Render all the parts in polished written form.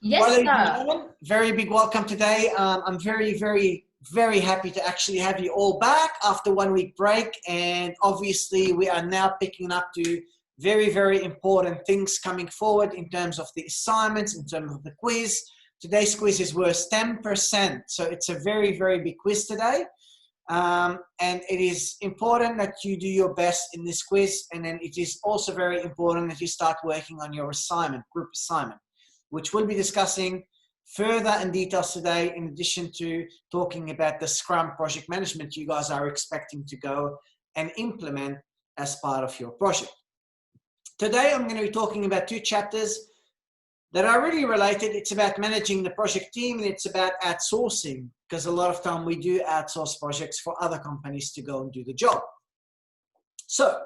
Well, Yes, ladies and sir. gentlemen, very big welcome today. I'm very happy to actually have you all back after 1 week break. And obviously, we are now picking up to very important things coming forward in terms of the assignments, in terms of the quiz. Today's quiz is worth 10%. So it's a very big quiz today. And it is important that you do your best in this quiz. And then it is also very important that you start working on your assignment, group assignment, which we'll be discussing further in details today, in addition to talking about the Scrum project management you guys are expecting to go and implement as part of your project. Today, I'm going to be talking about two chapters that are really related. It's about managing the project team, and it's about outsourcing, because a lot of time we do outsource projects for other companies to go and do the job. So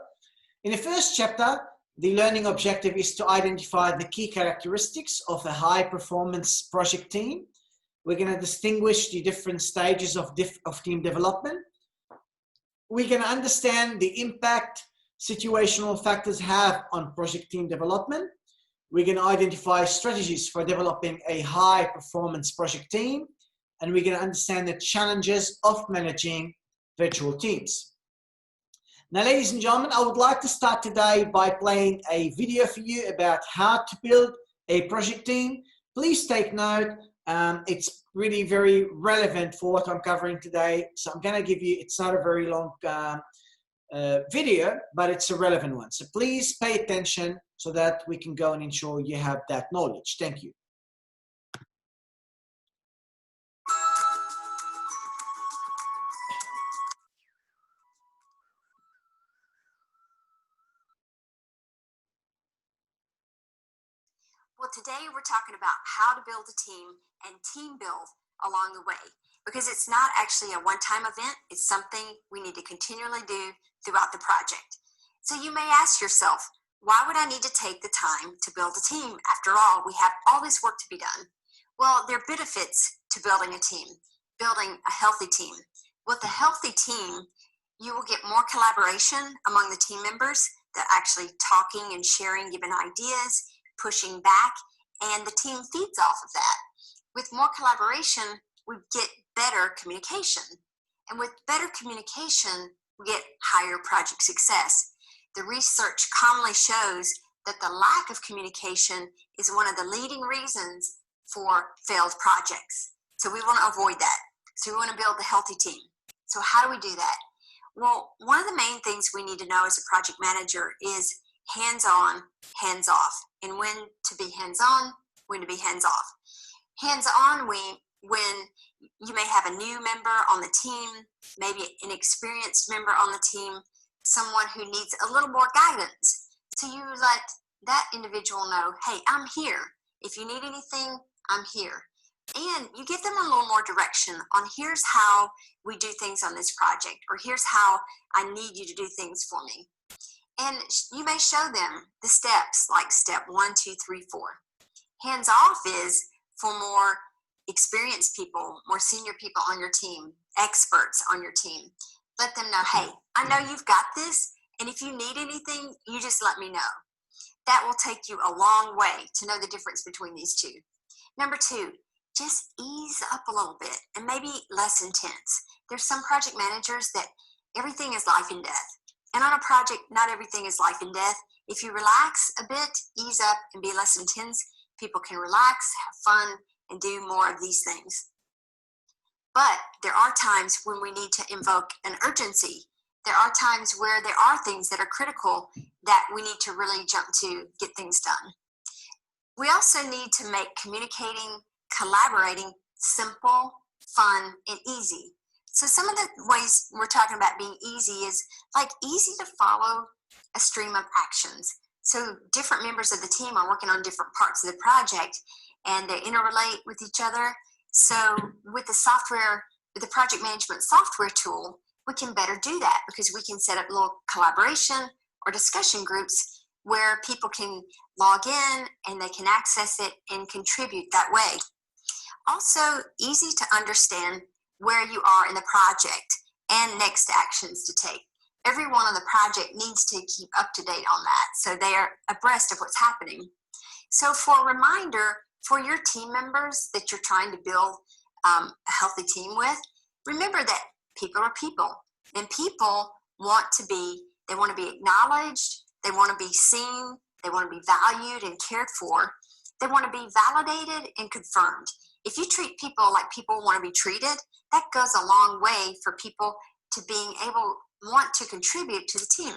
in the first chapter, the learning objective is to identify the key characteristics of a high performance project team. We're going to distinguish the different stages of team development. We're going to understand the impact situational factors have on project team development. We're going to identify strategies for developing a high performance project team. And we're going to understand the challenges of managing virtual teams. Now, ladies and gentlemen, I would like to start today by playing a video for you about how to build a project team. Please take note. It's really very relevant for what I'm covering today. So I'm going to give you, it's not a very long video, but it's a relevant one. So please pay attention so that we can go and ensure you have that knowledge. Thank you. Well, today we're talking about how to build a team and team build along the way, because it's not actually a one-time event. It's something we need to continually do throughout the project. So you may ask yourself, why would I need to take the time to build a team? After all, we have all this work to be done. Well, there are benefits to building a team, building a healthy team. With a healthy team, you will get more collaboration among the team members. They're actually talking and sharing, giving ideas, pushing back, and the team feeds off of that. With more collaboration, we get better communication. And with better communication, we get higher project success. The research commonly shows that the lack of communication is one of the leading reasons for failed projects. So we want to avoid that. So we want to build a healthy team. So how do we do that? Well, one of the main things we need to know as a project manager is hands-on, hands-off, and when to be hands-on, when to be hands-off. Hands-on, when you may have a new member on the team, maybe an experienced member on the team, someone who needs a little more guidance. So you let that individual know, hey, I'm here. If you need anything, I'm here. And you give them a little more direction on here's how we do things on this project, or here's how I need you to do things for me. And you may show them the steps, like step 1, 2, 3, 4. Hands off is for more experienced people, more senior people on your team, experts on your team. Let them know, hey, I know you've got this, and if you need anything, you just let me know. That will take you a long way to know the difference between these two. Number 2, just ease up a little bit and maybe less intense. There's some project managers that everything is life and death. And on a project, not everything is life and death. If you relax a bit, ease up, and be less intense, people can relax, have fun, and do more of these things. But there are times when we need to invoke an urgency. There are times where there are things that are critical that we need to really jump to get things done. We also need to make communicating, collaborating simple, fun, and easy. So some of the ways we're talking about being easy is like easy to follow a stream of actions. So different members of the team are working on different parts of the project and they interrelate with each other. So with the software, with the project management software tool, we can better do that because we can set up little collaboration or discussion groups where people can log in and they can access it and contribute that way. Also, easy to understand where you are in the project and next actions to take. Everyone on the project needs to keep up to date on that so they are abreast of what's happening. So for a reminder for your team members that you're trying to build a healthy team with, remember that people are people, and people want to be acknowledged, they want to be seen, they want to be valued and cared for, they want to be validated and confirmed. If you treat people like people want to be treated, that goes a long way for people to want to contribute to the team.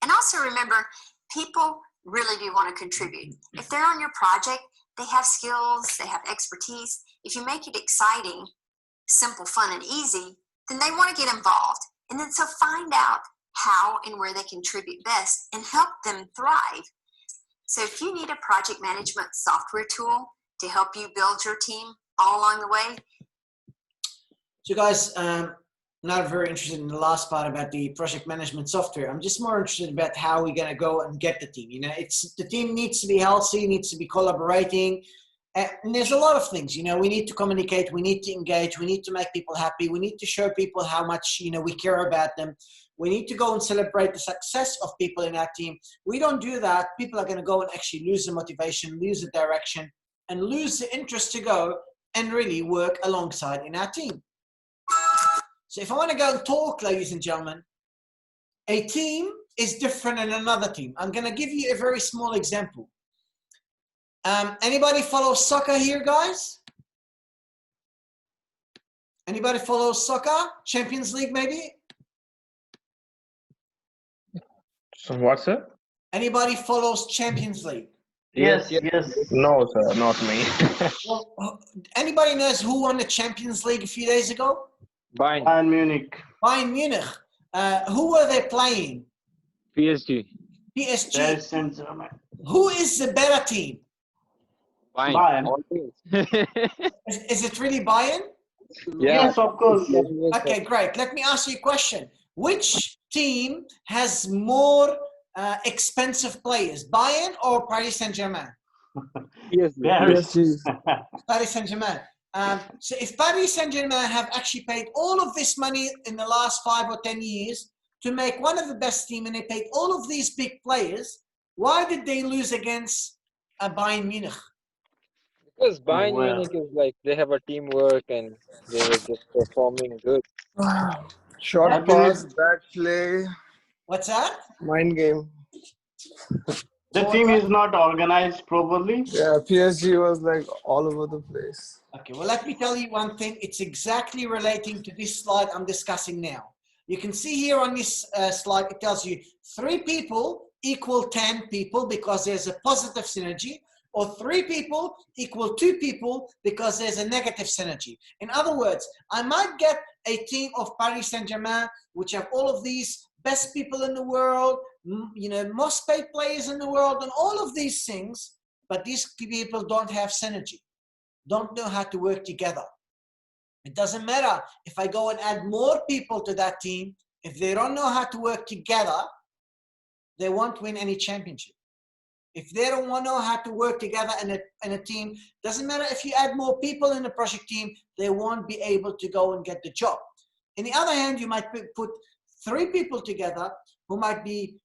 And also remember, people really do want to contribute. If they're on your project, they have skills, they have expertise. If you make it exciting, simple, fun, and easy, then they want to get involved. And then so find out how and where they contribute best and help them thrive. So if you need a project management software tool to help you build your team all along the way. So guys, not very interested in the last part about the project management software. I'm just more interested about how we're going to go and get the team. You know, the team needs to be healthy, needs to be collaborating. And there's a lot of things, you know, we need to communicate, we need to engage, we need to make people happy, we need to show people how much, you know, we care about them. We need to go and celebrate the success of people in our team. We don't do that, people are going to go and actually lose the motivation, lose the direction, and lose the interest to go and really work alongside in our team. So if I want to go and talk, ladies and gentlemen, a team is different than another team. I'm going to give you a very small example. Anybody follow soccer here, guys? Anybody follow soccer? Champions League, maybe? So what's it? Anybody follows Champions League? Yes. No, sir, not me. Well, anybody knows who won the Champions League a few days ago? Bayern Munich. Bayern Munich. Who were they playing? PSG. PSG. Paris Saint-Germain. Who is the better team? Bayern. Is it really Bayern? Yeah. Yes, of course. Okay, great. Let me ask you a question. Which team has more expensive players, Bayern or Paris Saint-Germain? Paris. Paris Saint-Germain. So if Paris Saint-Germain have actually paid all of this money in the last 5 or 10 years to make one of the best team, and they paid all of these big players, why did they lose against Bayern Munich? Because Bayern Munich is like, they have a teamwork and they were just performing good. Short pass, back play, What's that? mind game. The team is not organized properly. Yeah, PSG was like all over the place. Okay, well, let me tell you one thing. It's exactly relating to this slide I'm discussing now. You can see here on this slide, it tells you 3 people equal 10 people because there's a positive synergy, or 3 people equal 2 people because there's a negative synergy. In other words, I might get a team of Paris Saint-Germain, which have all of these best people in the world, you know, most paid players in the world, and all of these things, but these people don't have synergy, don't know how to work together. It doesn't matter if I go and add more people to that team, if they don't know how to work together, they won't win any championship. If they don't want to know how to work together in a team, doesn't matter if you add more people in the project team, they won't be able to go and get the job. On the other hand, you might put 3 people together who might be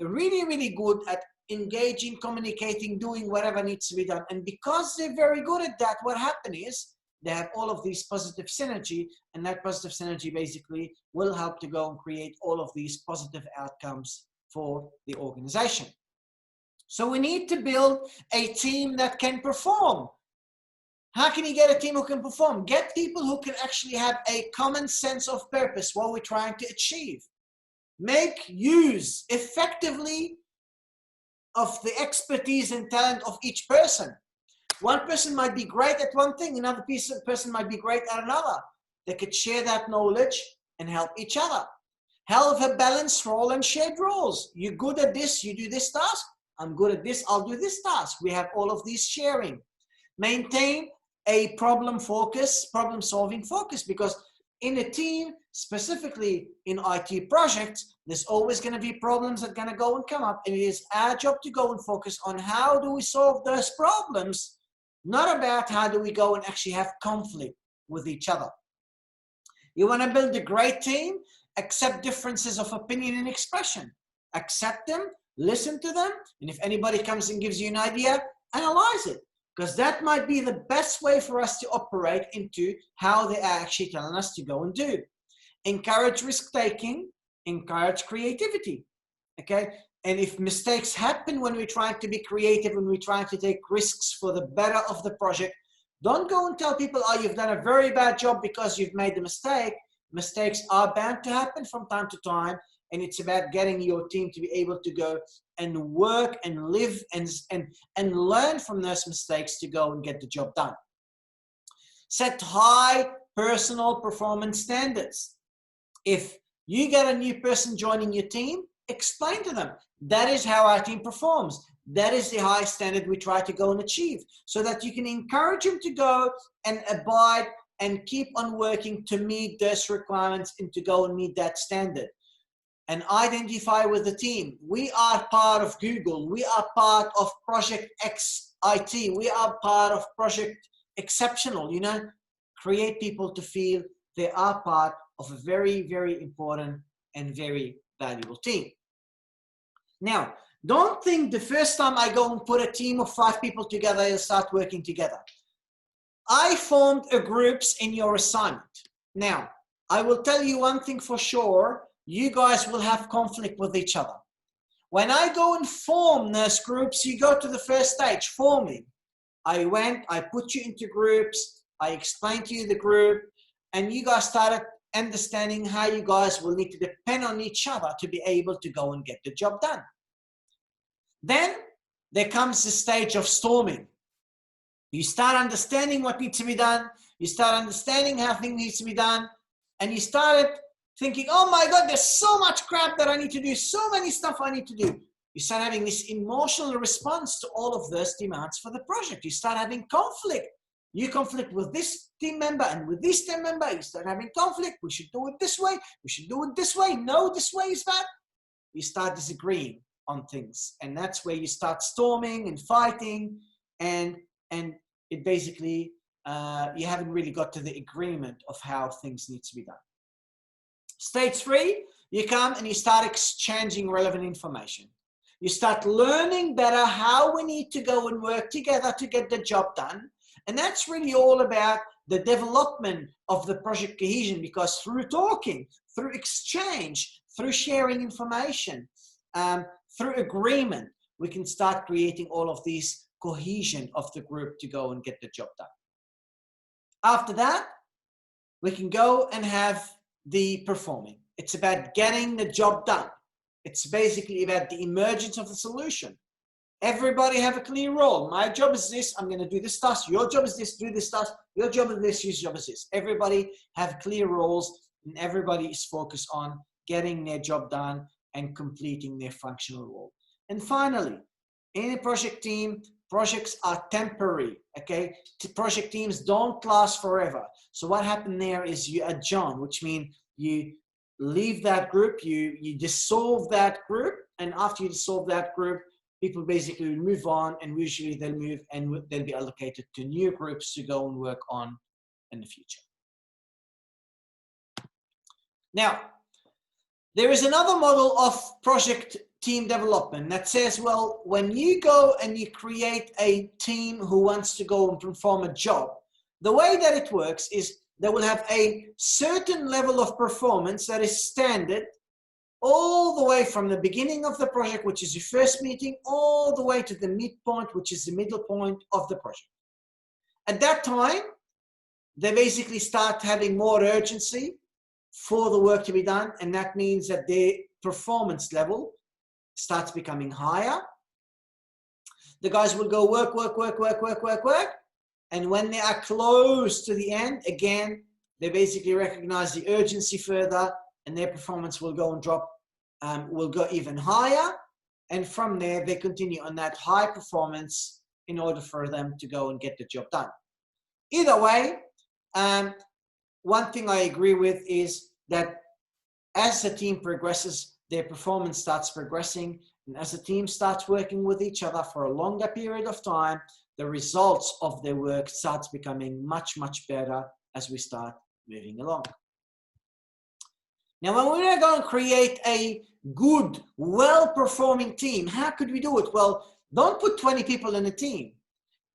really, really good at engaging, communicating, doing whatever needs to be done. And because they're very good at that, what happens is they have all of these positive synergy, and that positive synergy basically will help to go and create all of these positive outcomes for the organization. So we need to build a team that can perform. How can you get a team who can perform? Get people who can actually have a common sense of purpose, what we're trying to achieve. Make use effectively of the expertise and talent of each person. One person might be great at one thing, another person might be great at another. They could share that knowledge and help each other. Have a balanced role and shared roles. You're good at this, you do this task. I'm good at this, I'll do this task. We have all of these sharing. Maintain a problem-solving focus, because in a team, specifically in IT projects, there's always going to be problems that are going to go and come up, and it is our job to go and focus on how do we solve those problems, not about how do we go and actually have conflict with each other. You want to build a great team, accept differences of opinion and expression. Accept them, listen to them, and if anybody comes and gives you an idea, analyze it. because that might be the best way for us to operate into how they are actually telling us to go and do. Encourage risk-taking, encourage creativity, okay? And if mistakes happen when we're trying to be creative, when we're trying to take risks for the better of the project, don't go and tell people, oh, you've done a very bad job because you've made the mistake. Mistakes are bound to happen from time to time, and it's about getting your team to be able to go and work and live and learn from those mistakes to go and get the job done. Set high personal performance standards. If you get a new person joining your team, explain to them, that is how our team performs. That is the high standard we try to go and achieve, so that you can encourage them to go and abide and keep on working to meet those requirements and to go and meet that standard. And identify with the team. We are part of Google. We are part of Project XIT. We are part of Project Exceptional, you know. Create people to feel they are part of a very, very important and very valuable team. Now, don't think the first time I go and put a team of 5 people together and start working together. I formed a groups in your assignment. Now, I will tell you one thing for sure, you guys will have conflict with each other. When I go and form those groups, you go to the first stage, forming. I put you into groups, I explained to you the group, and you guys started understanding how you guys will need to depend on each other to be able to go and get the job done. Then there comes the stage of storming. You start understanding what needs to be done. You start understanding how things need to be done. And you started thinking, oh my God, there's so much crap that I need to do. So many stuff I need to do. You start having this emotional response to all of those demands for the project. You start having conflict. You conflict with this team member and with this team member. You start having conflict. We should do it this way. We should do it this way. No, this way is bad. You start disagreeing on things. And that's where you start storming and fighting. And it basically, you haven't really got to the agreement of how things need to be done. Stage 3, you come and you start exchanging relevant information. You start learning better how we need to go and work together to get the job done. And that's really all about the development of the project cohesion, because through talking, through exchange, through sharing information, through agreement, we can start creating all of these cohesion of the group to go and get the job done. After that, we can go and have the performing. It's about getting the job done. It's basically about the emergence of the solution. Everybody have a clear role. My job is this, I'm going to do this task. Your job is this, do this task. Your job is this, your job is this. Everybody have clear roles, and everybody is focused on getting their job done and completing their functional role. And finally, in a project team, projects are temporary, okay? Project teams don't last forever. So what happened there is you adjourn, which means you leave that group, you dissolve that group, and after you dissolve that group, people basically move on, and usually they'll move and they'll be allocated to new groups to go and work on in the future. Now, there is another model of project team development that says, well, when you go and you create a team who wants to go and perform a job, the way that it works is they will have a certain level of performance that is standard all the way from the beginning of the project, which is your first meeting, all the way to the midpoint, which is the middle point of the project. At that time, they basically start having more urgency for the work to be done, and that means that their performance level starts becoming higher. The guys will go work, and when they are close to the end, again, they basically recognize the urgency further, and their performance will go and drop, will go even higher, and from there, they continue on that high performance in order for them to go and get the job done. Either way, one thing I agree with is that as the team progresses, their performance starts progressing, and as the team starts working with each other for a longer period of time, the results of their work starts becoming much, much better as we start moving along. Now, when we're going to create a good, well-performing team, how could we do it? Well, don't put 20 people in a team.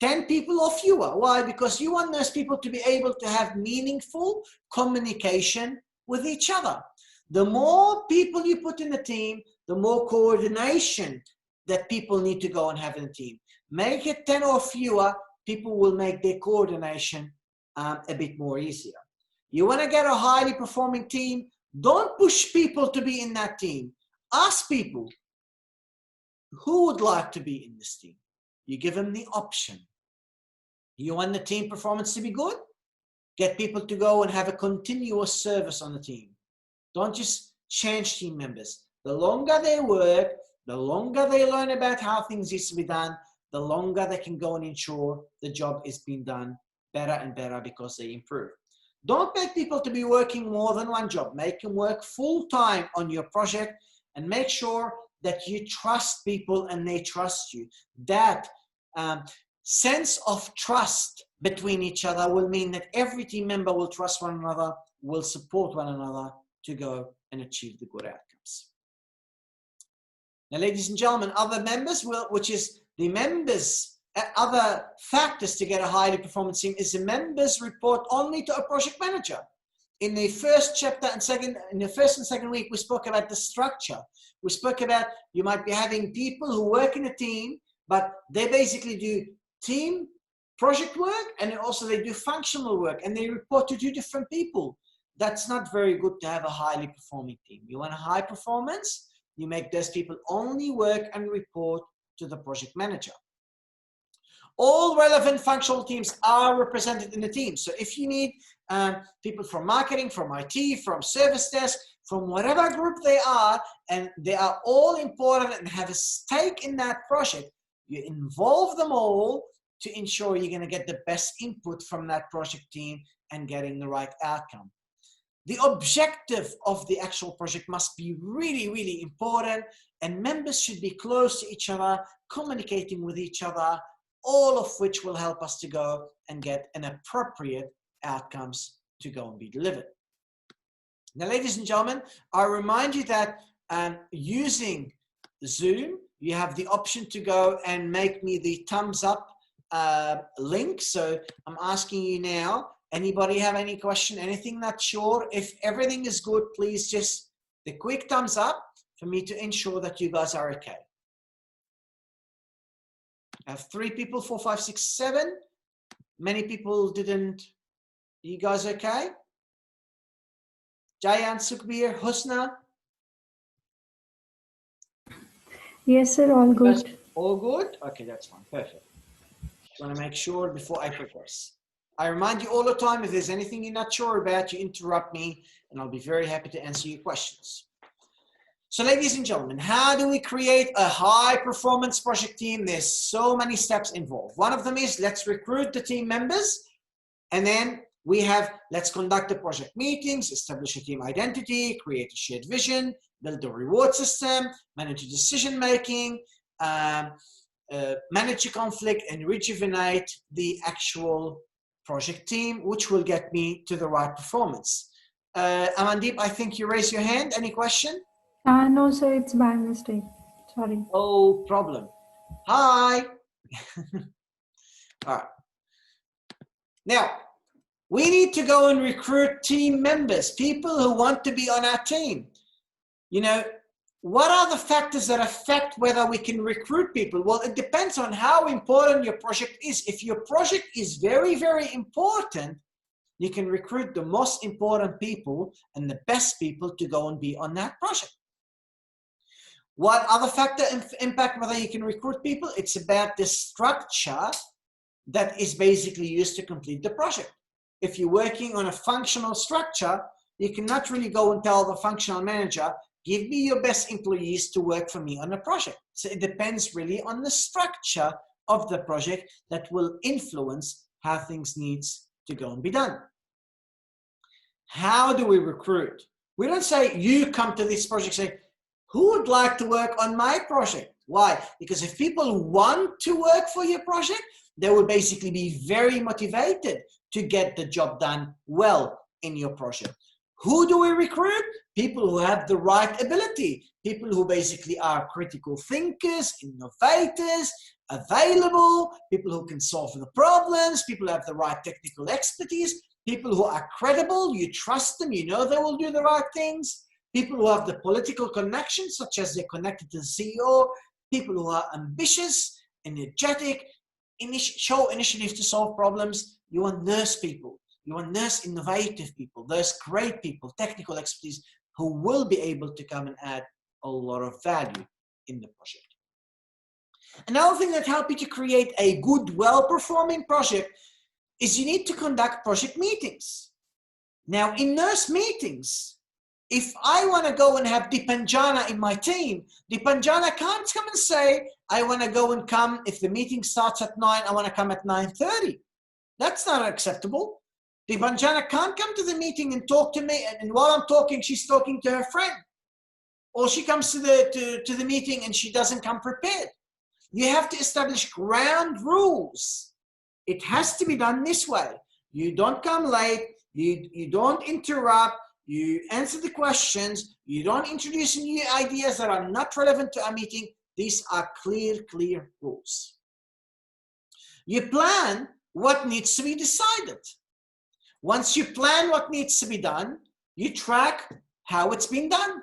10 people or fewer. Why? Because you want those people to be able to have meaningful communication with each other. The more people you put in the team, the more coordination that people need to go and have in the team. Make it 10 or fewer, people will make their coordination a bit more easier. You want to get a highly performing team, don't push people to be in that team. Ask people, who would like to be in this team? You give them the option. You want the team performance to be good? Get people to go and have a continuous service on the team. Don't just change team members. The longer they work, the longer they learn about how things used to be done, the longer they can go and ensure the job is being done better and better because they improve. Don't make people to be working more than one job. Make them work full time on your project and make sure that you trust people and they trust you. That sense of trust between each other will mean that every team member will trust one another, will support one another to go and achieve the good outcomes. Now, ladies and gentlemen, other members which is the members, other factors to get a highly performance team is the members report only to a project manager. In the first chapter and in the first and second week, we spoke about the structure. We spoke about you might be having people who work in a team, but they basically do team project work and also they do functional work and they report to two different people. That's not very good to have a highly performing team. You want a high performance, you make those people only work and report to the project manager. All relevant functional teams are represented in the team. So if you need people from marketing, from IT, from service desk, from whatever group they are, and they are all important and have a stake in that project, you involve them all to ensure you're going to get the best input from that project team and getting the right outcome. The objective of the actual project must be really, really important, and members should be close to each other, communicating with each other, all of which will help us to go and get an appropriate outcomes to go and be delivered. Now, ladies and gentlemen, I remind you that using Zoom, you have the option to go and make me the thumbs up link. So I'm asking you now, anybody have any question, anything not sure? If everything is good, please just the quick thumbs up for me to ensure that you guys are okay. I have 3 people, 4, 5, 6, 7. Many people didn't. You guys okay? Jayan, Sukhbir, Husna? Yes, sir, all good. All good? Okay, that's fine. Perfect. Just want to make sure before I progress. I remind you all the time, if there's anything you're not sure about, you interrupt me, and I'll be very happy to answer your questions. So, ladies and gentlemen, how do we create a high-performance project team? There's so many steps involved. One of them is let's recruit the team members, and then we have let's conduct the project meetings, establish a team identity, create a shared vision, build a reward system, manage decision-making, manage a conflict, and rejuvenate the actual project team, which will get me to the right performance. Amandeep, I think you raised your hand. Any question? No, sir, it's by mistake. Sorry. No problem. Hi. All right. Now, we need to go and recruit team members, people who want to be on our team. You know, what are the factors that affect whether we can recruit people? Well, it depends on how important your project is. If your project is very, very important, you can recruit the most important people and the best people to go and be on that project. What other factor impact whether you can recruit people? It's about the structure that is basically used to complete the project. If you're working on a functional structure, you cannot really go and tell the functional manager, give me your best employees to work for me on a project. So it depends really on the structure of the project that will influence how things needs to go and be done. How do we recruit? We don't say, you come to this project, say, who would like to work on my project? Why? Because if people want to work for your project, they will basically be very motivated to get the job done well in your project. Who do we recruit? people who have the right ability, people who basically are critical thinkers, innovators, available, people who can solve the problems, people who have the right technical expertise, people who are credible, you trust them, you know they will do the right things, people who have the political connections, such as they're connected to the CEO, people who are ambitious, energetic, show initiative to solve problems. You want nurse people. You want nurse innovative people, those great people, technical expertise, who will be able to come and add a lot of value in the project. Another thing that helps you to create a good, well-performing project is you need to conduct project meetings. Now, in nurse meetings, if I want to go and have Dipanjana in my team, Dipanjana can't come and say, I want to go and come, if the meeting starts at 9, I want to come at 9:30. That's not acceptable. Dipanjana can't come to the meeting and talk to me, and while I'm talking, she's talking to her friend. Or she comes to the meeting and she doesn't come prepared. You have to establish ground rules. It has to be done this way. You don't come late, you don't interrupt, you answer the questions, you don't introduce new ideas that are not relevant to our meeting. These are clear rules. You plan what needs to be decided. Once you plan what needs to be done, you track how it's been done.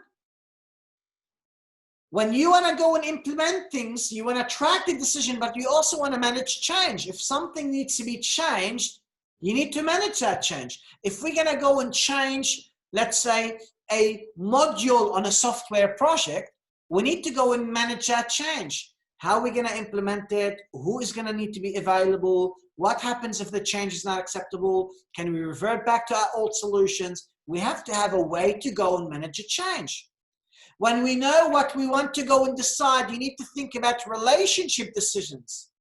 When you want to go and implement things, you want to track the decision, but you also want to manage change. If something needs to be changed, you need to manage that change. If we're going to go and change, let's say, a module on a software project, we need to go and manage that change. How are we going to implement it? Who is going to need to be available? What happens if the change is not acceptable? Can we revert back to our old solutions? We have to have a way to go and manage a change. When we know what we want to go and decide, you need to think about relationship decisions.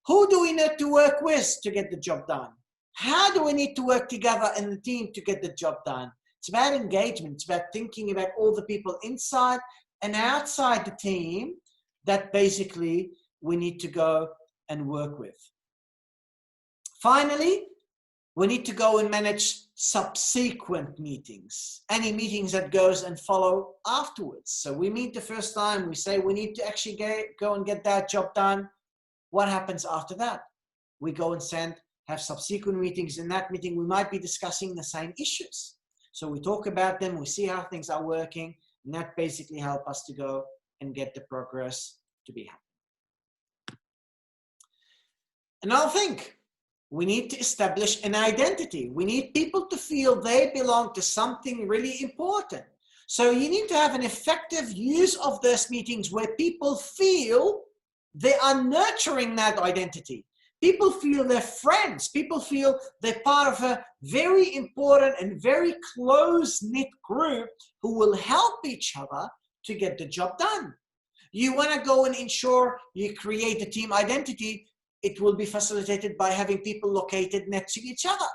Who do we need to work with to get the job done? How do we need to work together in the team to get the job done? It's about engagement. It's about thinking about all the people inside and outside the team that basically we need to go and work with. Finally, we need to go and manage subsequent meetings, any meetings that goes and follow afterwards. So we meet the first time, we say we need to actually go and get that job done. What happens after that? We go and have subsequent meetings. In that meeting, we might be discussing the same issues. So we talk about them, we see how things are working, and that basically helps us to go and get the progress to be happening. Another thing, we need to establish an identity. We need people to feel they belong to something really important. So you need to have an effective use of those meetings where people feel they are nurturing that identity. People feel they're friends. People feel they're part of a very important and very close-knit group who will help each other to get the job done. You want to go and ensure you create a team identity. It will be facilitated by having people located next to each other.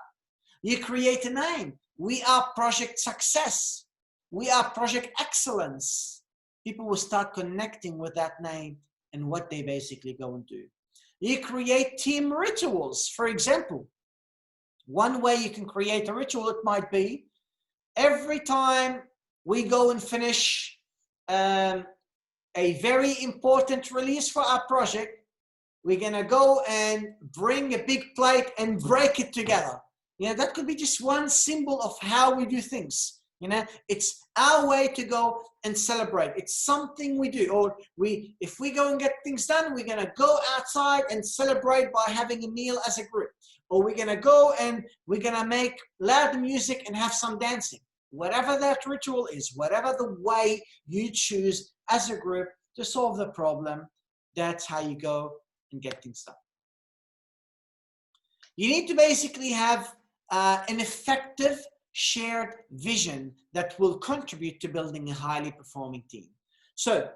You create a name. We are Project Success. We are Project Excellence. People will start connecting with that name and what they basically go and do. You create team rituals. For example, one way you can create a ritual, it might be every time we go and finish a very important release for our project, we're going to go and bring a big plate and break it together. You know, that could be just one symbol of how we do things. You know, it's our way to go and celebrate. It's something we do. Or if we go and get things done, we're going to go outside and celebrate by having a meal as a group. Or we're going to go and we're going to make loud music and have some dancing. Whatever that ritual is, whatever the way you choose as a group to solve the problem, that's how you go and get things done. You need to basically have an effective shared vision that will contribute to building a highly performing team. So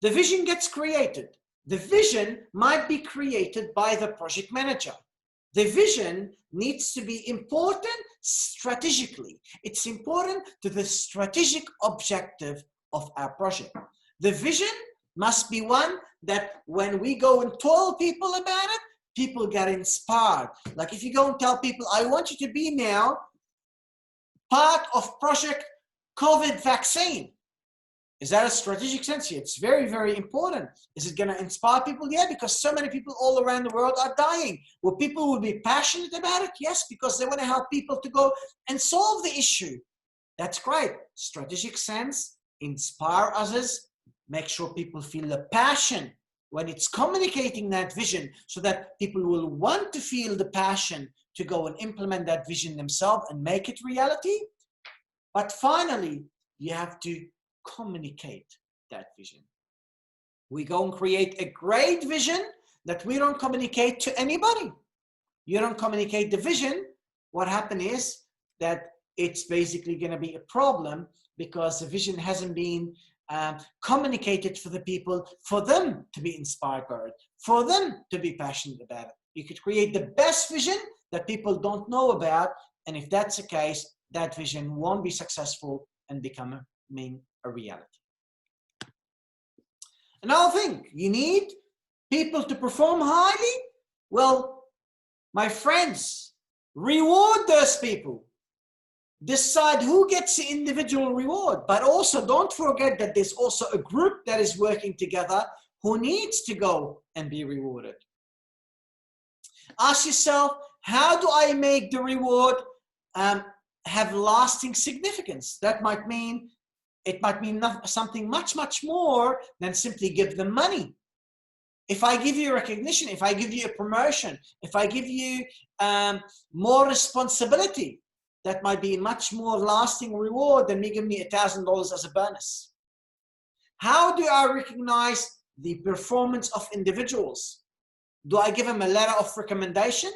the vision gets created. The vision might be created by the project manager. The vision needs to be important strategically. It's important to the strategic objective of our project. The vision must be one that when we go and tell people about it, people get inspired. Like if you go and tell people, I want you to be now part of project COVID vaccine. Is that a strategic sense here? It's very, very important. Is it going to inspire people? Yeah, because so many people all around the world are dying. Will people be passionate about it? Yes, because they want to help people to go and solve the issue. That's great. Strategic sense, inspire others, make sure people feel the passion when it's communicating that vision, so that people will want to feel the passion to go and implement that vision themselves and make it reality. But finally, you have to communicate that vision. We go and create a great vision that we don't communicate to anybody. You don't communicate the vision. What happens is that it's basically going to be a problem, because the vision hasn't been communicated for the people, for them to be inspired by it, for them to be passionate about it. You could create the best vision that people don't know about, and if that's the case, that vision won't be successful and becoming a reality. Another thing, you need people to perform highly. Well, my friends, reward those people. Decide who gets the individual reward, but also don't forget that there's also a group that is working together who needs to go and be rewarded. Ask yourself, how do I make the reward have lasting significance? That might mean, it might mean something much, much more than simply give them money. If I give you recognition, if I give you a promotion, if I give you more responsibility, that might be a much more lasting reward than me giving me $1,000 as a bonus. How do I recognize the performance of individuals? Do I give them a letter of recommendation?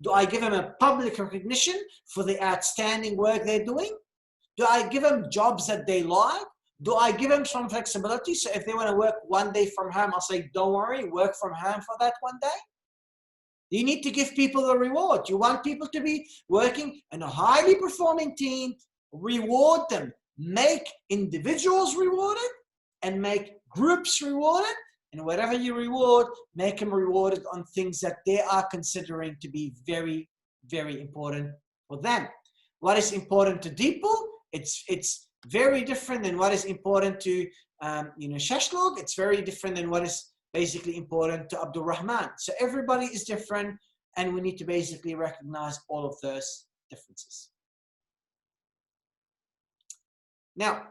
Do I give them a public recognition for the outstanding work they're doing? Do I give them jobs that they like? Do I give them some flexibility? So if they want to work one day from home, I'll say, don't worry, work from home for that one day. You need to give people a reward. You want people to be working in a highly performing team, reward them, make individuals rewarded and make groups rewarded. And whatever you reward, make them rewarded on things that they are considering to be very, very important for them. What is important to Deepu, it's very different than what is important to Shashlog. It's very different than what is basically important to Abdul Rahman. So everybody is different, and we need to basically recognize all of those differences. Now,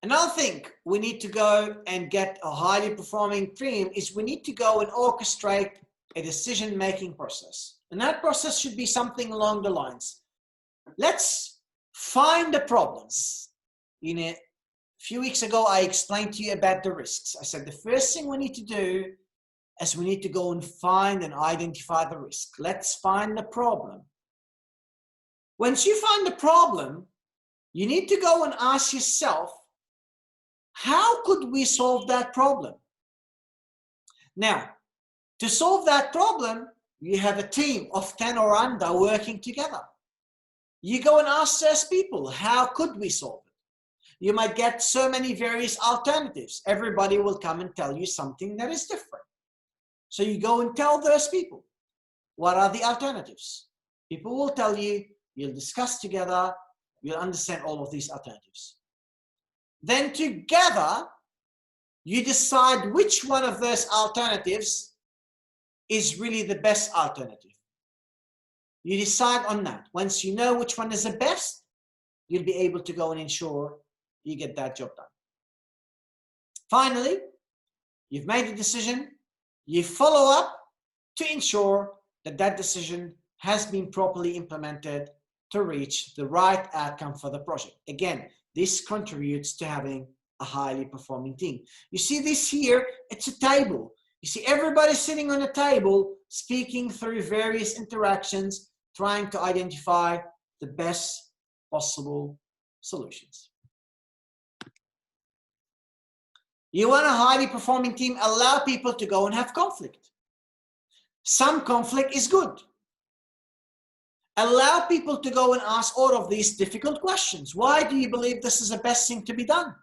another thing we need to go and get a highly performing team is we need to go and orchestrate a decision-making process. And that process should be something along the lines. Let's find the problems. A few weeks ago, I explained to you about the risks. I said the first thing we need to do is we need to go and find and identify the risk. Let's find the problem. Once you find the problem, you need to go and ask yourself, how could we solve that problem? Now, to solve that problem, you have a team of 10 or under working together. You go and ask those people, how could we solve it? You might get so many various alternatives. Everybody will come and tell you something that is different. So you go and tell those people, what are the alternatives? People will tell you, you'll discuss together, you'll understand all of these alternatives. Then together, you decide which one of those alternatives is really the best alternative. You decide on that. Once you know which one is the best, you'll be able to go and ensure you get that job done. Finally, you've made a decision, you follow up to ensure that that decision has been properly implemented to reach the right outcome for the project. Again, this contributes to having a highly performing team. You see this here, it's a table. You see everybody sitting on a table, speaking through various interactions, trying to identify the best possible solutions. You want a highly performing team, allow people to go and have conflict. Some conflict is good. Allow people to go and ask all of these difficult questions. Why do you believe this is the best thing to be done?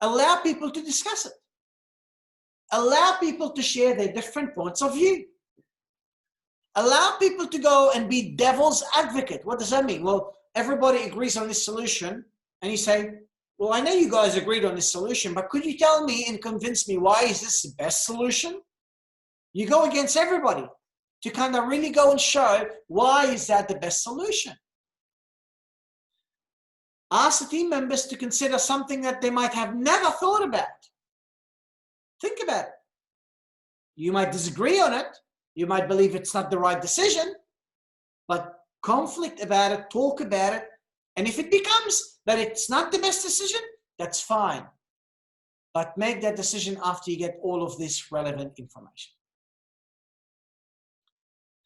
Allow people to discuss it. Allow people to share their different points of view. Allow people to go and be devil's advocate. What does that mean? Well, everybody agrees on this solution, and you say, well, I know you guys agreed on this solution, but could you tell me and convince me why is this the best solution? You go against everybody to kind of really go and show why is that the best solution. Ask the team members to consider something that they might have never thought about. Think about it. You might disagree on it. You might believe it's not the right decision, but conflict about it, talk about it. And if it becomes that it's not the best decision, that's fine. But make that decision after you get all of this relevant information.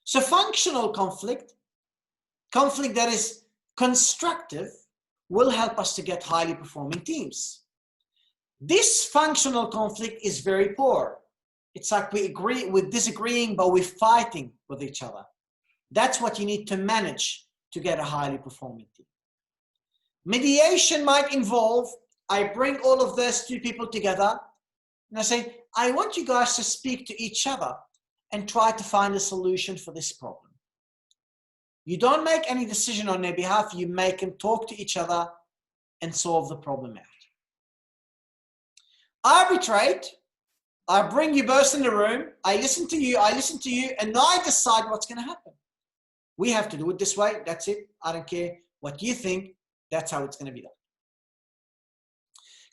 So functional conflict that is constructive, will help us to get highly performing teams. Dysfunctional conflict is very poor. It's like we're disagreeing, but we're fighting with each other. That's what you need to manage to get a highly performing team. Mediation might involve, I bring all of those two people together and I say, I want you guys to speak to each other and try to find a solution for this problem. You don't make any decision on their behalf, you make them talk to each other and solve the problem out. Arbitrate, I bring you both in the room, I listen to you, and I decide what's going to happen. We have to do it this way, that's it. I don't care what you think, that's how it's going to be done.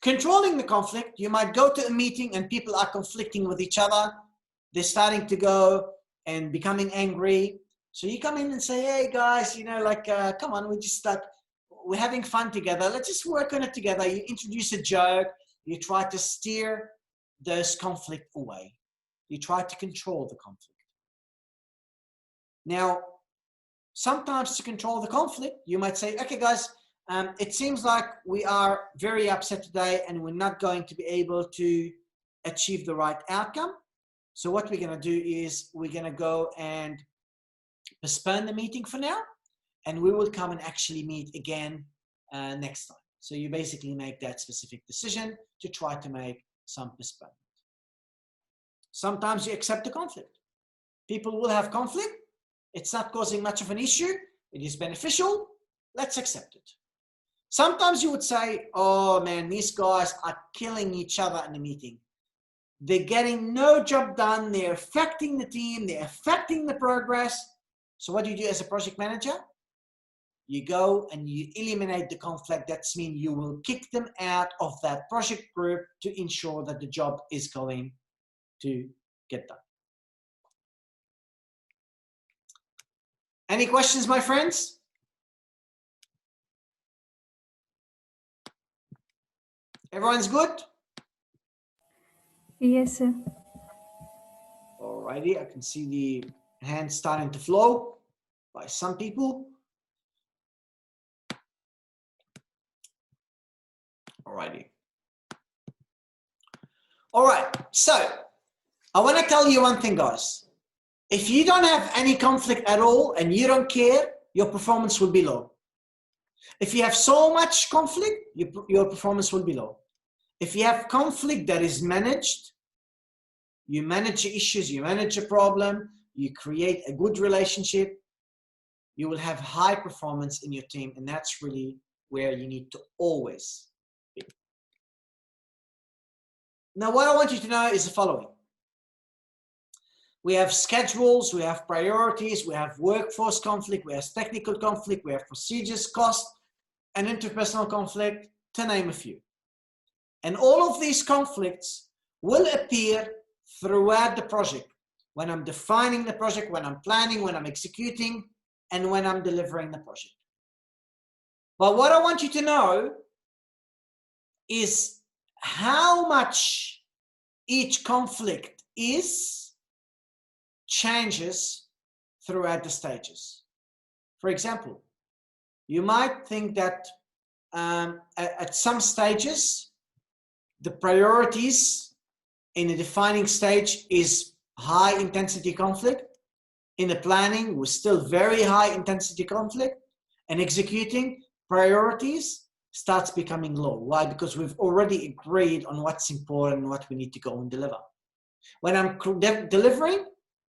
Controlling the conflict, you might go to a meeting and people are conflicting with each other. They're starting to go and becoming angry. So you come in and say, hey guys, come on, we're having fun together. Let's just work on it together. You introduce a joke. You try to steer this conflict away. You try to control the conflict. Now, sometimes to control the conflict, you might say, okay guys, it seems like we are very upset today and we're not going to be able to achieve the right outcome. So what we're going to do is we're going to go and postpone the meeting for now, and we will come and actually meet again next time. So you basically make that specific decision to try to make some postponement. Sometimes you accept the conflict. People will have conflict. It's not causing much of an issue. It is beneficial. Let's accept it. Sometimes you would say, oh man, these guys are killing each other in the meeting. They're getting no job done. They're affecting the team. They're affecting the progress. So what do you do as a project manager? You go and you eliminate the conflict. That means you will kick them out of that project group to ensure that the job is going to get done. Any questions, my friends? Everyone's good? Yes, sir. Alrighty, I can see the hands starting to flow by some people. Alrighty. All right, so I want to tell you one thing, guys. If you don't have any conflict at all and you don't care, your performance will be low. If you have so much conflict, your performance will be low. If you have conflict that is managed, you manage your issues, you manage your problem, you create a good relationship, you will have high performance in your team, and that's really where you need to always be. Now, what I want you to know is the following. We have schedules, we have priorities, we have workforce conflict, we have technical conflict, we have procedures, cost, and interpersonal conflict, to name a few. And all of these conflicts will appear throughout the project. When I'm defining the project, when I'm planning, when I'm executing, and when I'm delivering the project. But what I want you to know is how much each conflict changes throughout the stages. For example, you might think that at some stages, the priorities in a defining stage is high intensity conflict. In the planning, we're still very high intensity conflict, and executing priorities starts becoming low. Why? Because we've already agreed on what's important and what we need to go and deliver. When I'm delivering,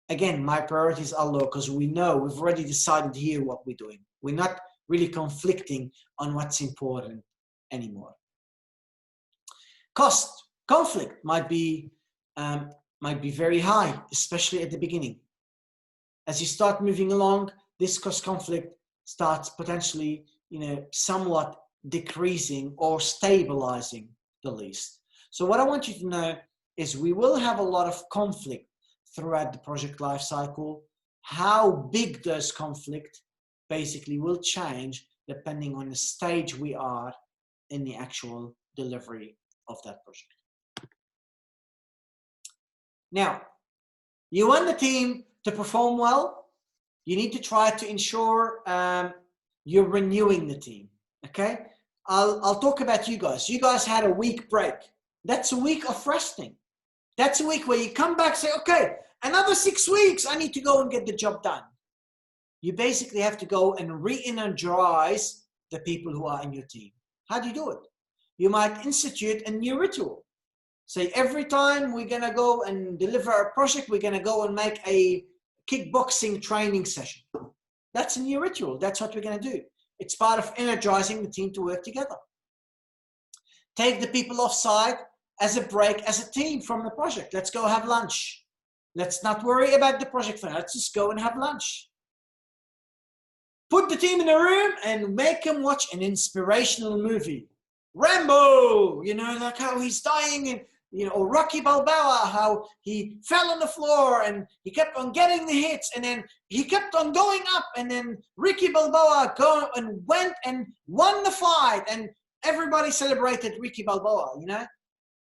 again, my priorities are low because we know we've already decided here what we're doing. We're really conflicting on what's important anymore. Conflict might be very high, especially at the beginning. As you start moving along, this conflict starts potentially, somewhat decreasing or stabilizing the least. So what I want you to know is we will have a lot of conflict throughout the project life cycle. How big those conflict basically will change depending on the stage we are in the actual delivery of that project. Now, you want the team to perform well. You need to try to ensure you're renewing the team. Okay, I'll talk about you guys. You guys had a week break. That's a week of resting. That's a week where you come back, say, okay, another 6 weeks, I need to go and get the job done. You basically have to go and re-energize the people who are in your team. How do you do it? You might institute a new ritual. Say every time we're gonna go and deliver a project, we're gonna go and make a kickboxing training session. That's a new ritual. That's what we're gonna do. It's part of energizing the team to work together. Take the people offside as a break, as a team from the project. Let's go have lunch. Let's not worry about the project for now. Let's just go and have lunch. Put the team in a room and make them watch an inspirational movie. Rambo, like how he's dying, and or Rocky Balboa, how he fell on the floor and he kept on getting the hits, and then he kept on going up, and then Ricky Balboa went and won the fight, and everybody celebrated Ricky Balboa.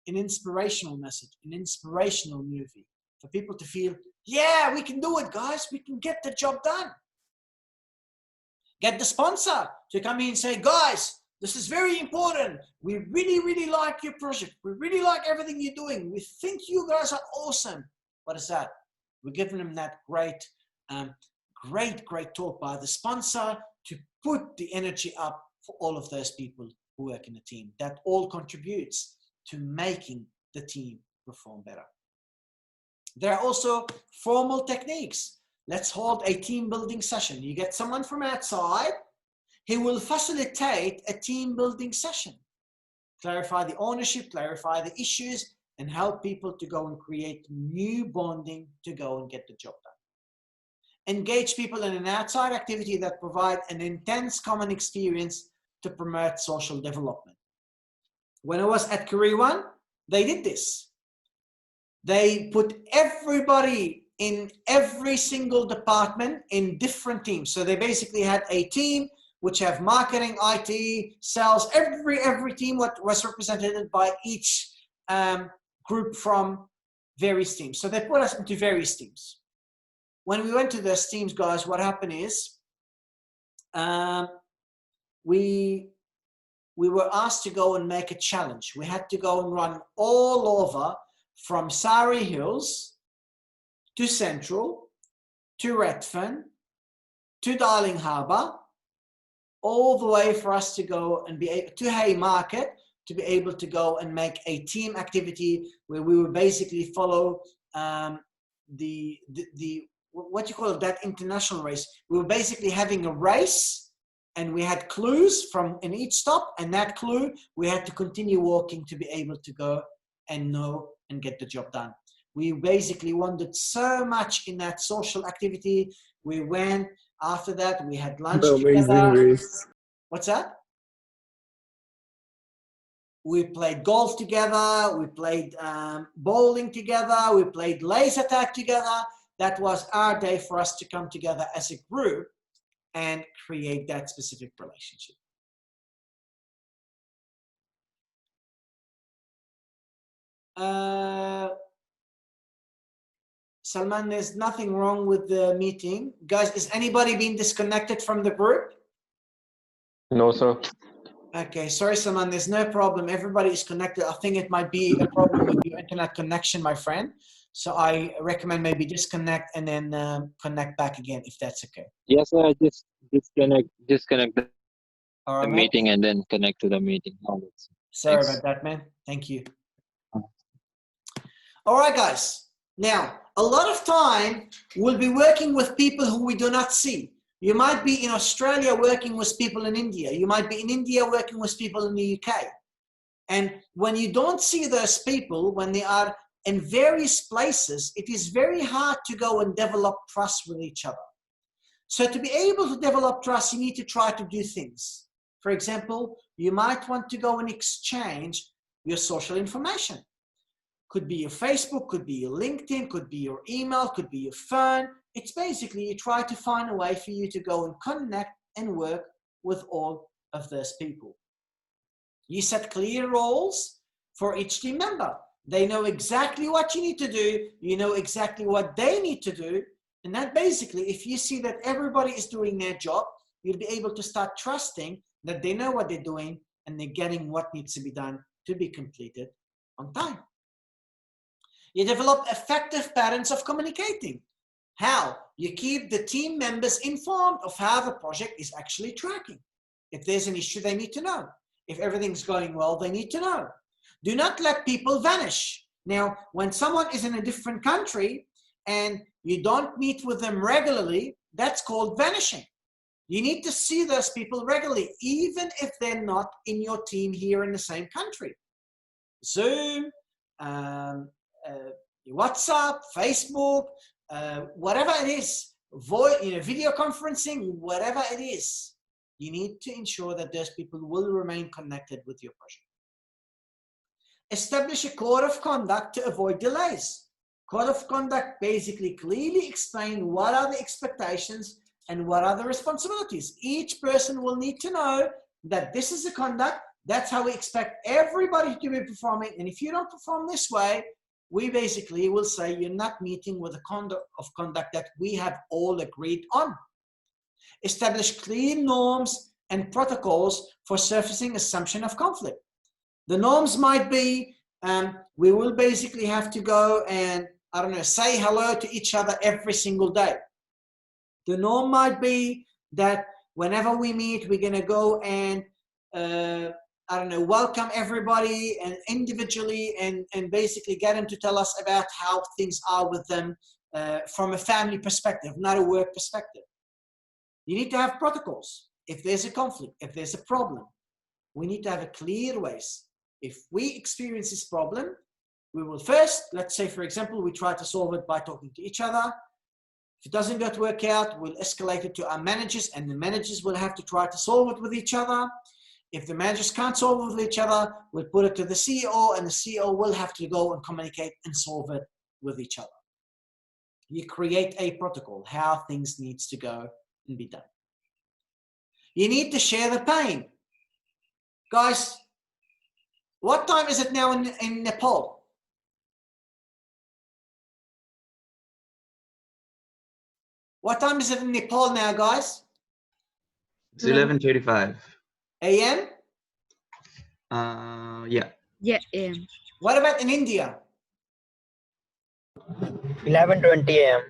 An inspirational message, an inspirational movie for people to feel, yeah, we can do it, guys. We can get the job done. Get the sponsor to come in and say, guys, this is very important. We really, really like your project. We really like everything you're doing. We think you guys are awesome. What is that? We're giving them that great talk by the sponsor to put the energy up for all of those people who work in the team. That all contributes to making the team perform better. There are also formal techniques. Let's hold a team building session. You get someone from outside. He will facilitate a team building session. Clarify the ownership, clarify the issues, and help people to go and create new bonding to go and get the job done. Engage people in an outside activity that provide an intense common experience to promote social development. When I was at Career One, they did this. They put everybody in every single department in different teams. So they basically had a team which have marketing, IT, sales, every team was represented by each group from various teams. So they put us into various teams. When we went to those teams, guys, what happened is we were asked to go and make a challenge. We had to go and run all over from Surrey Hills to Central, to Redfern, to Darling Harbour, all the way for us to go and be able to Haymarket, to be able to go and make a team activity where we would basically follow the what you call it, that international race. We were basically having a race, and we had clues in each stop, and that clue we had to continue walking to be able to go and know and get the job done. We basically wandered so much in that social activity. We went after that, we had lunch together. Race. What's that? We played golf together. We played bowling together. We played laser tag together. That was our day for us to come together as a group and create that specific relationship. Salman, there's nothing wrong with the meeting. Guys, is anybody being disconnected from the group? No, sir. Okay, sorry, Salman, there's no problem. Everybody is connected. I think it might be a problem with your internet connection, my friend. So I recommend maybe disconnect and then connect back again, if that's okay. Yes, sir. Just disconnect the All right, meeting and then connect to the meeting. Sorry Thanks. about that, man. Thank you. All right, guys. Now, a lot of time we'll be working with people who we do not see. You might be in Australia working with people in India. You might be in India working with people in the UK. And when you don't see those people, when they are in various places, it is very hard to go and develop trust with each other. So to be able to develop trust, you need to try to do things. For example, you might want to go and exchange your social information. Could be your Facebook, could be your LinkedIn, could be your email, could be your phone. It's basically you try to find a way for you to go and connect and work with all of those people. You set clear roles for each team member. They know exactly what you need to do. You know exactly what they need to do. And that basically, if you see that everybody is doing their job, you'll be able to start trusting that they know what they're doing and they're getting what needs to be done to be completed on time. You develop effective patterns of communicating. How? You keep the team members informed of how the project is actually tracking. If there's an issue, they need to know. If everything's going well, they need to know. Do not let people vanish. Now, when someone is in a different country and you don't meet with them regularly, that's called vanishing. You need to see those people regularly, even if they're not in your team here in the same country. Zoom, WhatsApp, Facebook, whatever it is, video conferencing, whatever it is, you need to ensure that those people will remain connected with your project. Establish a code of conduct to avoid delays. Code of conduct basically clearly explain what are the expectations and what are the responsibilities. Each person will need to know that this is the conduct, that's how we expect everybody to be performing, and if you don't perform this way, we basically will say you're not meeting with the conduct of conduct that we have all agreed on. Establish clear norms and protocols for surfacing assumption of conflict. The norms might be, we will basically have to go and, I don't know, say hello to each other every single day. The norm might be that whenever we meet, we're going to go and, I don't know, welcome everybody and individually and basically get them to tell us about how things are with them from a family perspective, not a work perspective. You need to have protocols. If there's a conflict, if there's a problem, we need to have a clear ways. If we experience this problem, we will first, let's say, for example, we try to solve it by talking to each other. If it doesn't get to work out, we'll escalate it to our managers, and the managers will have to try to solve it with each other. If the managers can't solve it with each other, we'll put it to the CEO, and the CEO will have to go and communicate and solve it with each other. You create a protocol, how things needs to go and be done. You need to share the pain. Guys, what time is it now in Nepal? What time is it in Nepal now, guys? It's 11:35. AM? Yeah. Yeah, AM. What about in India? 11:20 AM.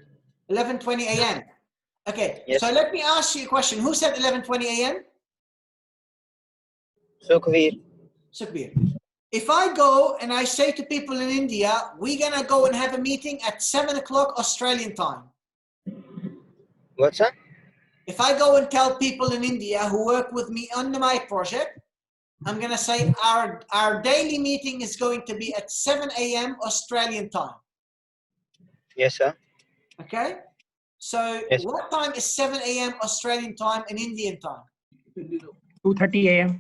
11:20 AM. Okay, Yes. so let me ask you a question. Who said 11:20 AM? Sukhveer. Sukhbir. If I go and I say to people in India, we're going to go and have a meeting at 7 o'clock Australian time. What's that? If I go and tell people in India who work with me on my project, I'm going to say our daily meeting is going to be at 7 a.m. Australian time. Yes, sir. Okay? So Yes. what time is 7 a.m. Australian time and Indian time? 2:30 a.m.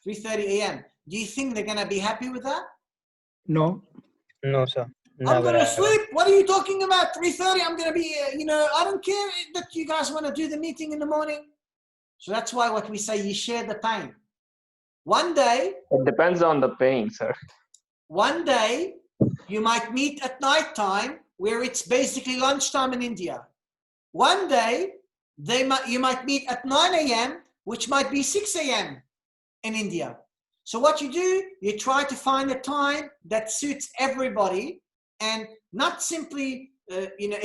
3:30 a.m. Do you think they're going to be happy with that? No. No, sir. I'm Never going to ever. sleep. What are you talking about? 3:30? I'm going to be, I don't care that you guys want to do the meeting in the morning. So that's why what we say, you share the pain. One day, It depends on the paying, sir. one day, you might meet at night time where it's basically lunchtime in India. One day, you might meet at 9 a.m., which might be 6 a.m. in India. So what you do, you try to find a time that suits everybody, and not simply,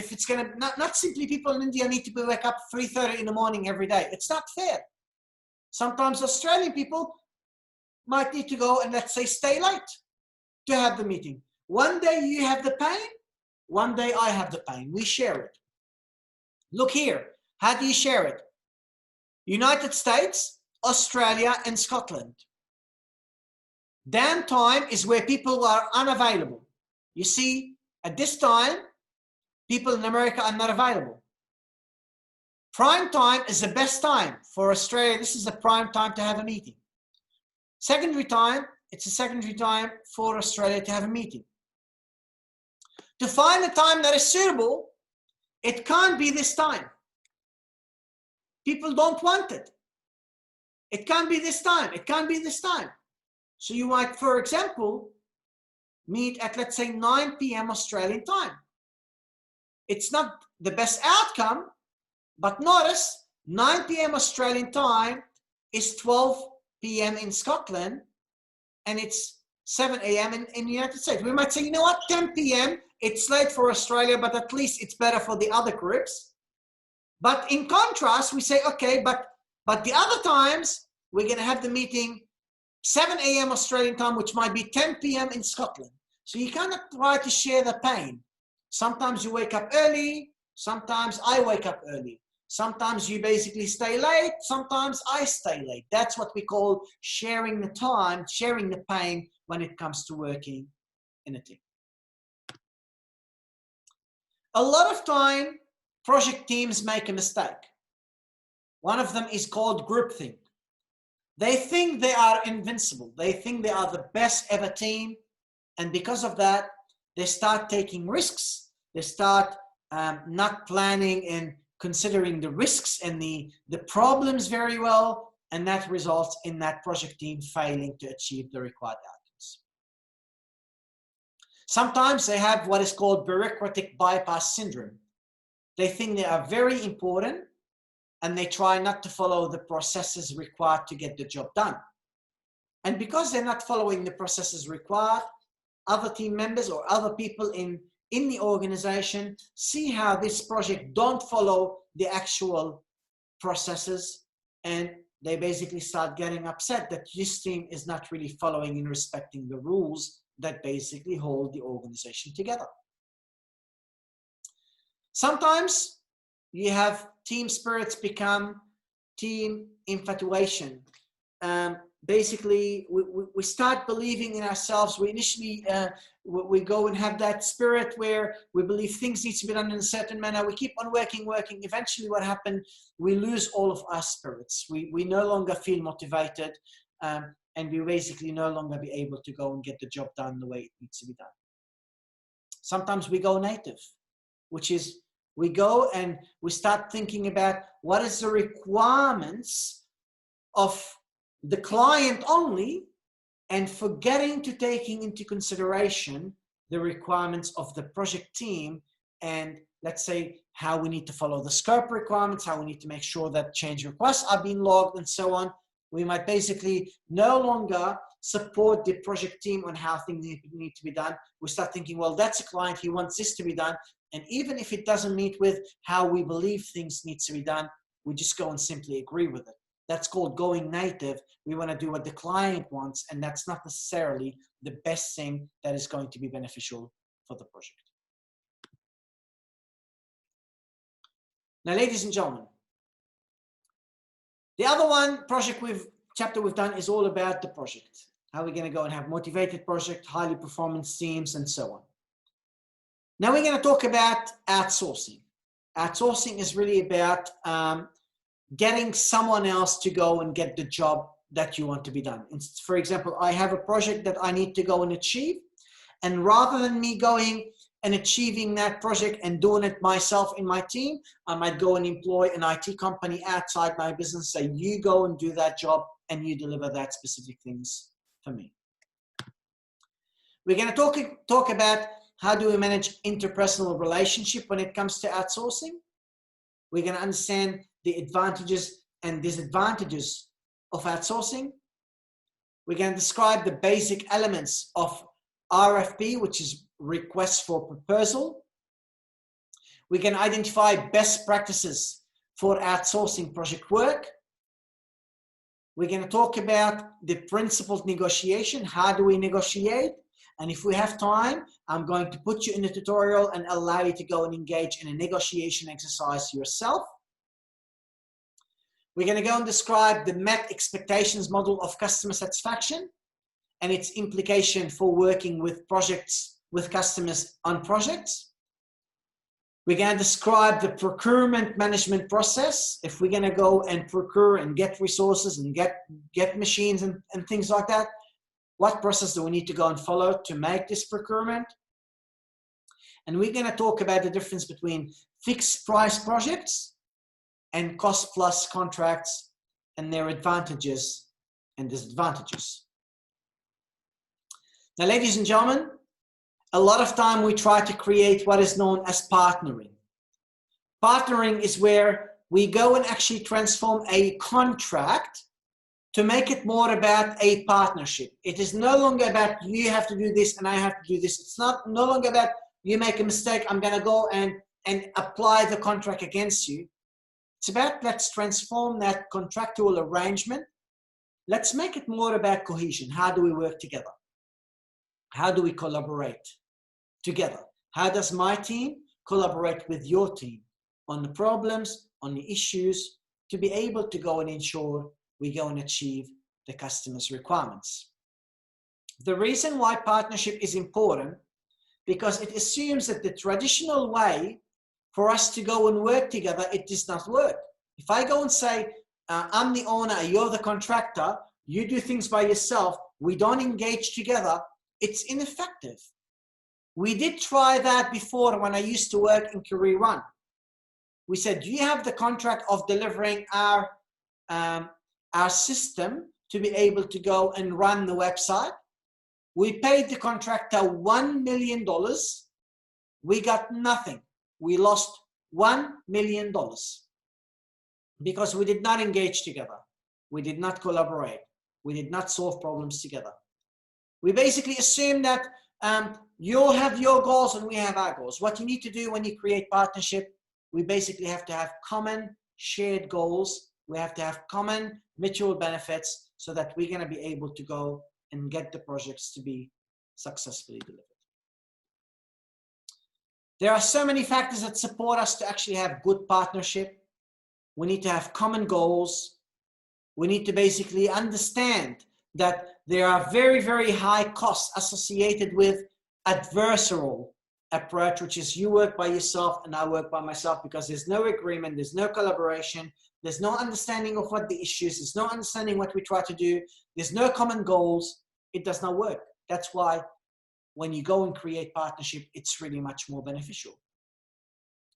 if it's going to, not simply people in India need to wake up 3:30 in the morning every day. It's not fair. Sometimes Australian people might need to go and, let's say, stay late to have the meeting. One day you have the pain, one day I have the pain. We share it. Look here. How do you share it? United States, Australia, and Scotland. Downtime is where people are unavailable. You see, at this time, people in America are not available. Prime time is the best time for Australia. This is the prime time to have a meeting. Secondary time, it's a secondary time for Australia to have a meeting. To find a time that is suitable, it can't be this time. People don't want it. It can't be this time. It can't be this time. So you might, for example, meet at, let's say, 9 p.m. Australian time. It's not the best outcome, but notice 9 p.m. Australian time is 12 p.m. in Scotland, and it's 7 a.m. in the United States. We might say, you know what, 10 p.m., it's late for Australia, but at least it's better for the other groups. But in contrast, we say, okay, but the other times, we're going to have the meeting 7 a.m. Australian time, which might be 10 p.m. in Scotland. So you kind of try to share the pain. Sometimes you wake up early. Sometimes I wake up early. Sometimes you basically stay late. Sometimes I stay late. That's what we call sharing the time, sharing the pain when it comes to working in a team. A lot of time, project teams make a mistake. One of them is called groupthink. They think they are invincible. They think they are the best ever team. And because of that, they start taking risks. They start not planning and considering the risks and the problems very well. And that results in that project team failing to achieve the required outcomes. Sometimes they have what is called bureaucratic bypass syndrome. They think they are very important, and they try not to follow the processes required to get the job done. And because they're not following the processes required, other team members or other people in the organization see how this project don't follow the actual processes, and they basically start getting upset that this team is not really following and respecting the rules that basically hold the organization together. Sometimes you have team spirits become team infatuation. Basically, we start believing in ourselves. We initially, we go and have that spirit where we believe things need to be done in a certain manner. We keep on working. Eventually what happened, we lose all of our spirits. We no longer feel motivated, and we basically no longer be able to go and get the job done the way it needs to be done. Sometimes we go native, which is we go and we start thinking about what is the requirements of the client only, and forgetting to taking into consideration the requirements of the project team, and let's say how we need to follow the scope requirements, how we need to make sure that change requests are being logged and so on. We might basically no longer support the project team on how things need to be done. We start thinking, well, that's a client, he wants this to be done. And even if it doesn't meet with how we believe things need to be done, we just go and simply agree with it. That's called going native. We want to do what the client wants, and that's not necessarily the best thing that is going to be beneficial for the project. Now, ladies and gentlemen, the other chapter we've done is all about the project. How we're going to go and have motivated project, highly performance teams, and so on. Now we're going to talk about outsourcing. Outsourcing is really about getting someone else to go and get the job that you want to be done. For example, I have a project that I need to go and achieve, and rather than me going and achieving that project and doing it myself in my team, I might go and employ an IT company outside my business, say, you go and do that job and you deliver that specific things for me. We're going to talk about how do we manage interpersonal relationship when it comes to outsourcing. We're going to understand the advantages and disadvantages of outsourcing. We're going to describe the basic elements of RFP, which is request for proposal. We can identify best practices for outsourcing project work. We're going to talk about the principled negotiation. How do we negotiate? And if we have time, I'm going to put you in a tutorial and allow you to go and engage in a negotiation exercise yourself. We're going to go and describe the met expectations model of customer satisfaction and its implication for working with projects, with customers on projects. We're going to describe the procurement management process. If we're going to go and procure and get resources and get machines and things like that, what process do we need to go and follow to make this procurement? And we're going to talk about the difference between fixed price projects and cost plus contracts and their advantages and disadvantages. Now, ladies and gentlemen, a lot of time we try to create what is known as partnering. Partnering is where we go and actually transform a contract to make it more about a partnership. It is no longer about you have to do this and I have to do this. It's no longer about you make a mistake, I'm going to go and apply the contract against you. It's about let's transform that contractual arrangement. Let's make it more about cohesion. How do we work together? How do we collaborate together? How does my team collaborate with your team on the problems, on the issues, to be able to go and ensure we go and achieve the customer's requirements? The reason why partnership is important, because it assumes that the traditional way for us to go and work together, it does not work. If I go and say, I'm the owner, you're the contractor, you do things by yourself, we don't engage together, it's ineffective. We did try that before when I used to work in Career One. We said, do you have the contract of delivering our system to be able to go and run the website? We paid the contractor $1 million. We got nothing. We lost $1 million because we did not engage together. We did not collaborate. We did not solve problems together. We basically assume that you'll have your goals and we have our goals. What you need to do when you create partnership, we basically have to have common shared goals. We have to have common mutual benefits so that we're going to be able to go and get the projects to be successfully delivered. There are so many factors that support us to actually have good partnership. We need to have common goals. We need to basically understand that there are very, very high costs associated with adversarial approach, which is you work by yourself and I work by myself, because there's no agreement, there's no collaboration, there's no understanding of what the issues, there's no understanding what we try to do, there's no common goals. It does not work. That's why when you go and create partnership, it's really much more beneficial.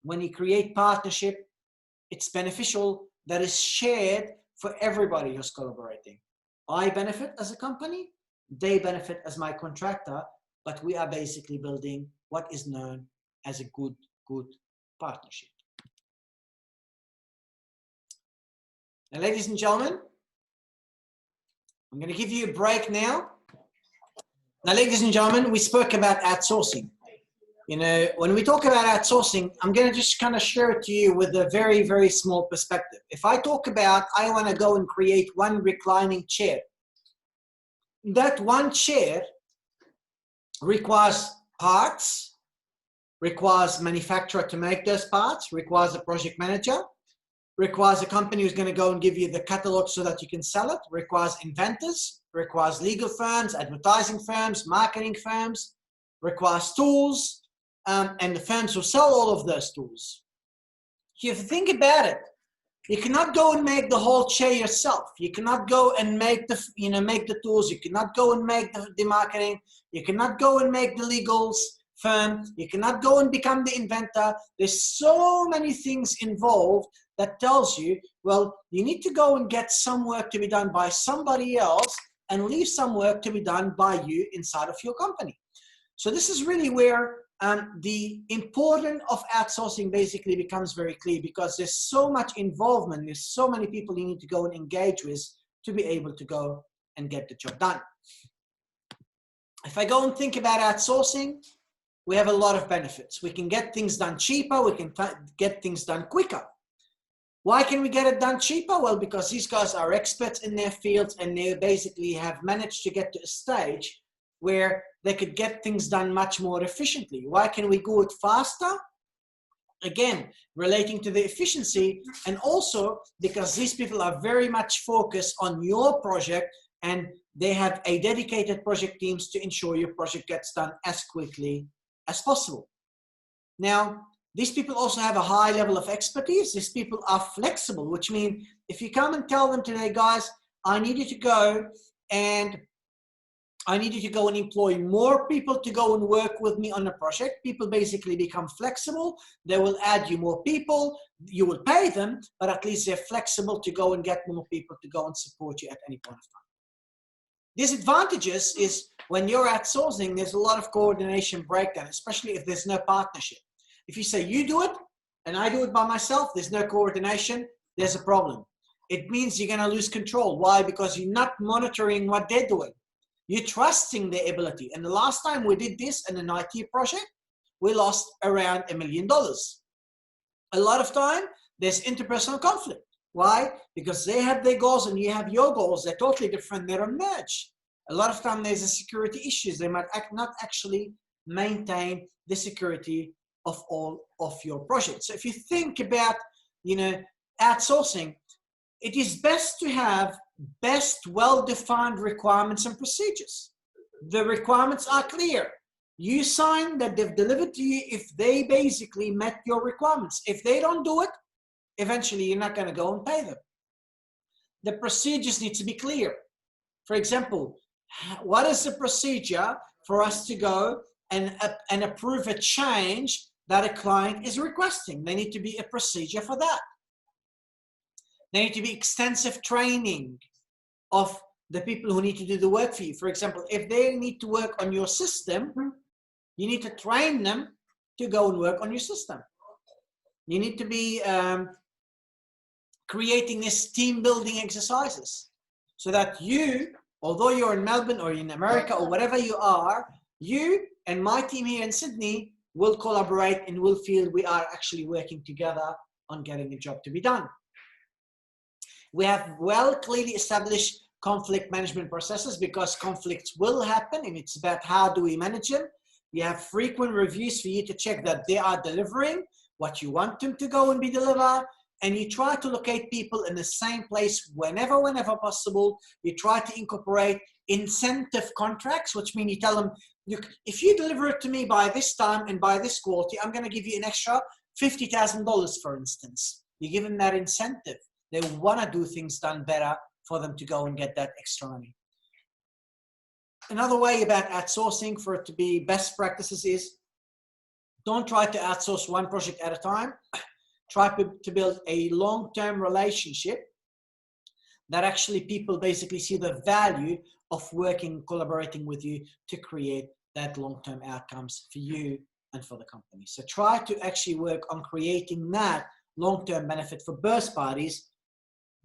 When you create partnership, it's beneficial that is shared for everybody who's collaborating. I benefit as a company, they benefit as my contractor, but we are basically building what is known as a good partnership. Now, ladies and gentlemen, I'm going to give you a break now. Now, ladies and gentlemen, we spoke about outsourcing. You know, when we talk about outsourcing, I'm going to just kind of share it to you with a very, very small perspective. If I talk about, I want to go and create one reclining chair, that one chair requires parts, requires manufacturer to make those parts, requires a project manager, requires a company who's going to go and give you the catalog so that you can sell it, requires inventors, requires legal firms, advertising firms, marketing firms, requires tools, and the firms will sell all of those tools. If you think about it, you cannot go and make the whole chair yourself. You cannot go and make the, make the tools. You cannot go and make the marketing. You cannot go and make the legals firm. You cannot go and become the inventor. There's so many things involved that tells you, well, you need to go and get some work to be done by somebody else and leave some work to be done by you inside of your company. So this is really where the importance of outsourcing basically becomes very clear, because there's so much involvement, there's so many people you need to go and engage with to be able to go and get the job done. If I go and think about outsourcing, we have a lot of benefits. We can get things done cheaper, we can get things done quicker. Why can we get it done cheaper? Well, because these guys are experts in their fields and they basically have managed to get to a stage where they could get things done much more efficiently. Why can we do it faster? Again, relating to the efficiency, and also because these people are very much focused on your project and they have a dedicated project teams to ensure your project gets done as quickly as possible. Now, these people also have a high level of expertise. These people are flexible, which means if you come and tell them today, guys, I need you to go and employ more people to go and work with me on a project. People basically become flexible. They will add you more people. You will pay them, but at least they're flexible to go and get more people to go and support you at any point of time. Disadvantages is when you're outsourcing, there's a lot of coordination breakdown, especially if there's no partnership. If you say you do it and I do it by myself, there's no coordination, there's a problem. It means you're going to lose control. Why? Because you're not monitoring what they're doing. You're trusting their ability. And the last time we did this in an IT project, we lost around $1 million. A lot of time, there's interpersonal conflict. Why? Because they have their goals and you have your goals. They're totally different. They don't merge. A lot of time, there's a security issues. They might not actually maintain the security of all of your projects. So if you think about, outsourcing, it is best to have well-defined requirements and procedures. The requirements are clear. You sign that they've delivered to you if they basically met your requirements. If they don't do it, eventually you're not going to go and pay them. The procedures need to be clear. For example, what is the procedure for us to go and approve a change that a client is requesting? There need to be a procedure for that. There need to be extensive training of the people who need to do the work for you. For example, if they need to work on your system, you need to train them to go and work on your system. You need to be creating these team building exercises so that you, although you're in Melbourne or in America or whatever you are, you and my team here in Sydney will collaborate and will feel we are actually working together on getting a job to be done. We have clearly established conflict management processes because conflicts will happen, and it's about how do we manage them. You have frequent reviews for you to check that they are delivering what you want them to go and be delivered, and you try to locate people in the same place whenever possible. You try to incorporate incentive contracts, which mean you tell them, look, if you deliver it to me by this time and by this quality, I'm going to give you an extra $50,000, for instance. You give them that incentive. They want to do things done better for them to go and get that extra money. Another way about outsourcing for it to be best practices is don't try to outsource one project at a time. Try to build a long-term relationship that actually people basically see the value of working, collaborating with you to create that long-term outcomes for you and for the company. So try to actually work on creating that long-term benefit for both parties,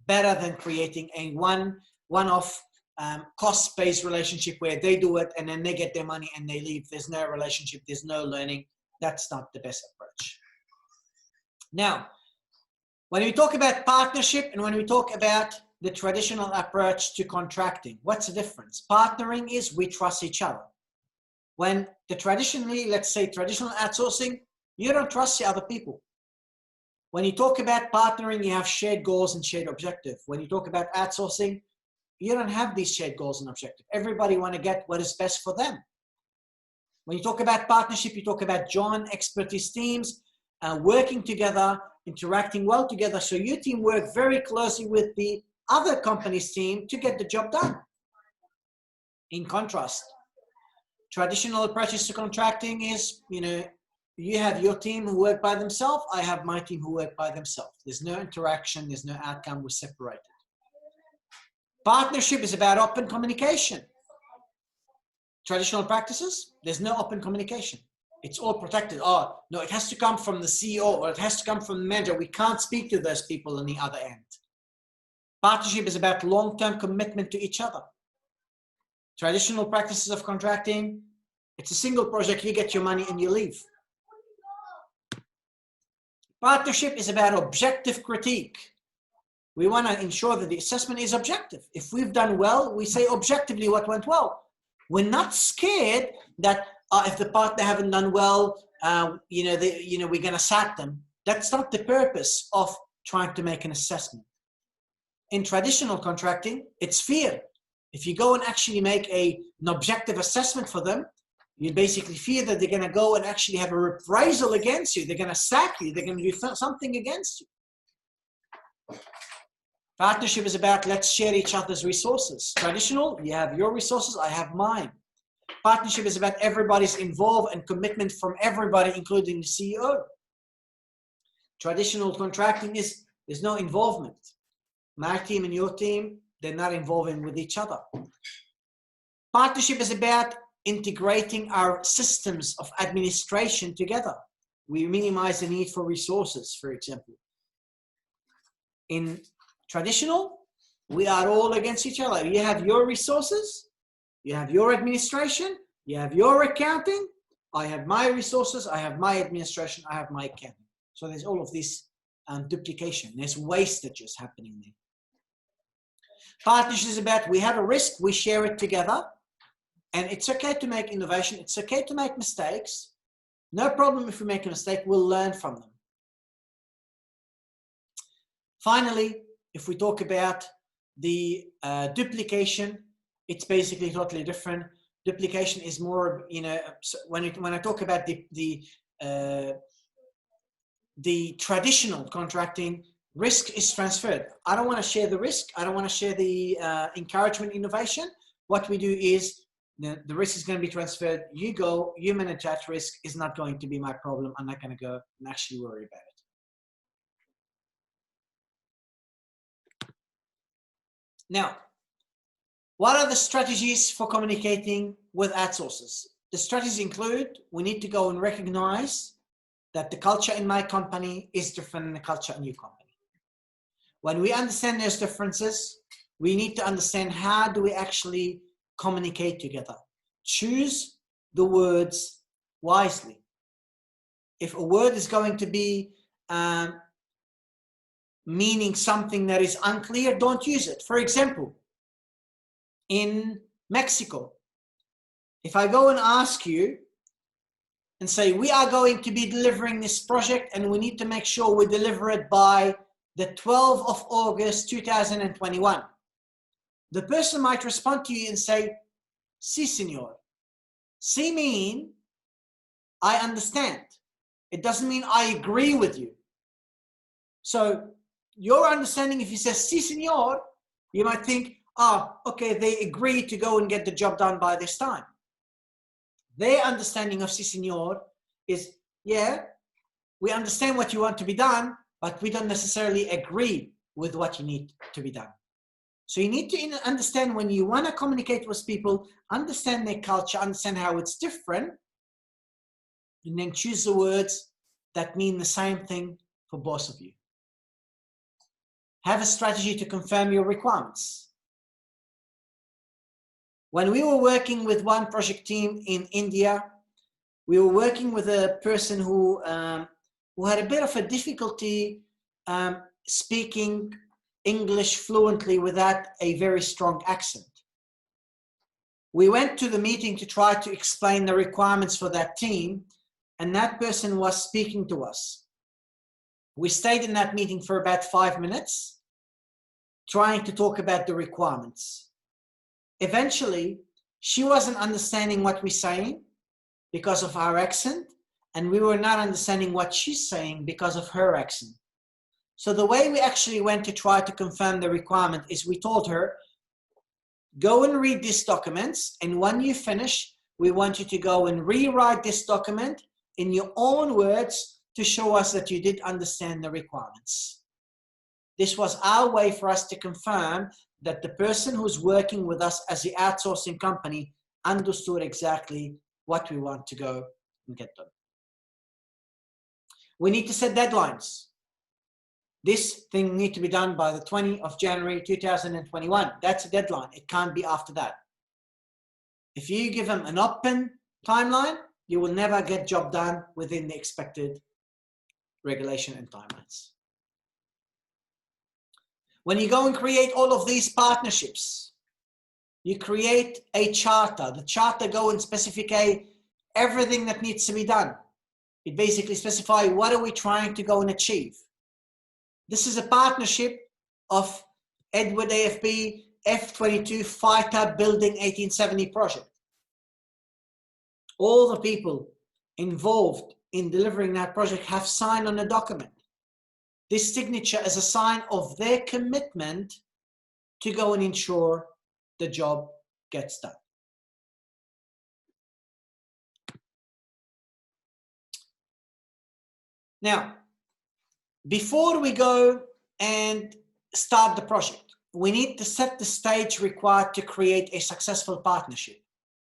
better than creating a one-off cost-based relationship where they do it and then they get their money and they leave. There's no relationship, there's no learning. That's not the best approach. Now, when we talk about partnership and when we talk about the traditional approach to contracting, what's the difference? Partnering is we trust each other. When let's say traditional outsourcing, you don't trust the other people. When you talk about partnering, you have shared goals and shared objective. When you talk about outsourcing, you don't have these shared goals and objective. Everybody want to get what is best for them. When you talk about partnership, you talk about joint expertise teams, working together, interacting well together. So your team work very closely with the other company's team to get the job done. In contrast, traditional approaches to contracting is, you have your team who work by themselves. I have my team who work by themselves. There's no interaction. There's no outcome. We're separated. Partnership is about open communication. Traditional practices, there's no open communication. It's all protected. Oh, no, it has to come from the CEO or it has to come from the manager. We can't speak to those people on the other end. Partnership is about long-term commitment to each other. Traditional practices of contracting, it's a single project. You get your money and you leave. Partnership is about objective critique. We want to ensure that the assessment is objective. If we've done well, we say objectively what went well. We're not scared that if the partner haven't done well, we're going to sack them. That's not the purpose of trying to make an assessment. In traditional contracting, it's fear. If you go and actually make an objective assessment for them, you basically fear that they're going to go and actually have a reprisal against you. They're going to sack you. They're going to do something against you. Partnership is about let's share each other's resources. Traditional, you have your resources, I have mine. Partnership is about everybody's involved and commitment from everybody, including the CEO. Traditional contracting is there's no involvement. My team and your team, they're not involving with each other. Partnership is about integrating our systems of administration together. We minimize the need for resources, for example. In traditional, we are all against each other. You have your resources, you have your administration, you have your accounting, I have my resources, I have my administration, I have my accounting. So there's all of this duplication. There's wastages happening there. Partnership is about we have a risk, we share it together, and it's okay to make innovation, it's okay to make mistakes. No problem if we make a mistake, we'll learn from them. Finally, if we talk about the duplication, it's basically totally different. Duplication is more, you know, when I talk about the traditional contracting, risk is transferred. I don't want to share the risk. I don't want to share the encouragement innovation. What we do is the risk is going to be transferred. You go, you manage that risk. Is not going to be my problem. I'm not going to go and actually worry about it. Now, what are the strategies for communicating with outsourcers? The strategies include, we need to go and recognize that the culture in my company is different than the culture in your company. When we understand those differences, we need to understand how do we actually communicate together. Choose the words wisely. If a word is going to be meaning something that is unclear, don't use it. For example, in Mexico, if I go and ask you and say, we are going to be delivering this project and we need to make sure we deliver it by the 12th of August, 2021. The person might respond to you and say, sí, señor. Sí mean, I understand. It doesn't mean I agree with you. So your understanding, if you say, sí, señor, you might think, oh, okay, they agree to go and get the job done by this time. Their understanding of sí, señor is, yeah, we understand what you want to be done, but we don't necessarily agree with what you need to be done. So you need to understand when you want to communicate with people, understand their culture, understand how it's different, and then choose the words that mean the same thing for both of you. Have a strategy to confirm your requirements. When we were working with one project team in India, we were working with a person who had a bit of a difficulty speaking English fluently without a very strong accent. We went to the meeting to try to explain the requirements for that team, and that person was speaking to us. We stayed in that meeting for about 5 minutes, trying to talk about the requirements. Eventually, she wasn't understanding what we're saying because of our accent, and we were not understanding what she's saying because of her accent. So the way we actually went to try to confirm the requirement is we told her, go and read these documents, and when you finish, we want you to go and rewrite this document in your own words to show us that you did understand the requirements. This was our way for us to confirm that the person who's working with us as the outsourcing company understood exactly what we want to go and get done. We need to set deadlines. This thing needs to be done by the 20th of January 2021. That's a deadline. It can't be after that. If you give them an open timeline, you will never get job done within the expected regulation and timelines. When you go and create all of these partnerships, you create a charter. The charter go and specify everything that needs to be done. It basically specifies what are we trying to go and achieve. This is a partnership of Edward AFB F-22 Fighter Building 1870 project. All the people involved in delivering that project have signed on a document. This signature is a sign of their commitment to go and ensure the job gets done. Now, before we go and start the project, we need to set the stage required to create a successful partnership.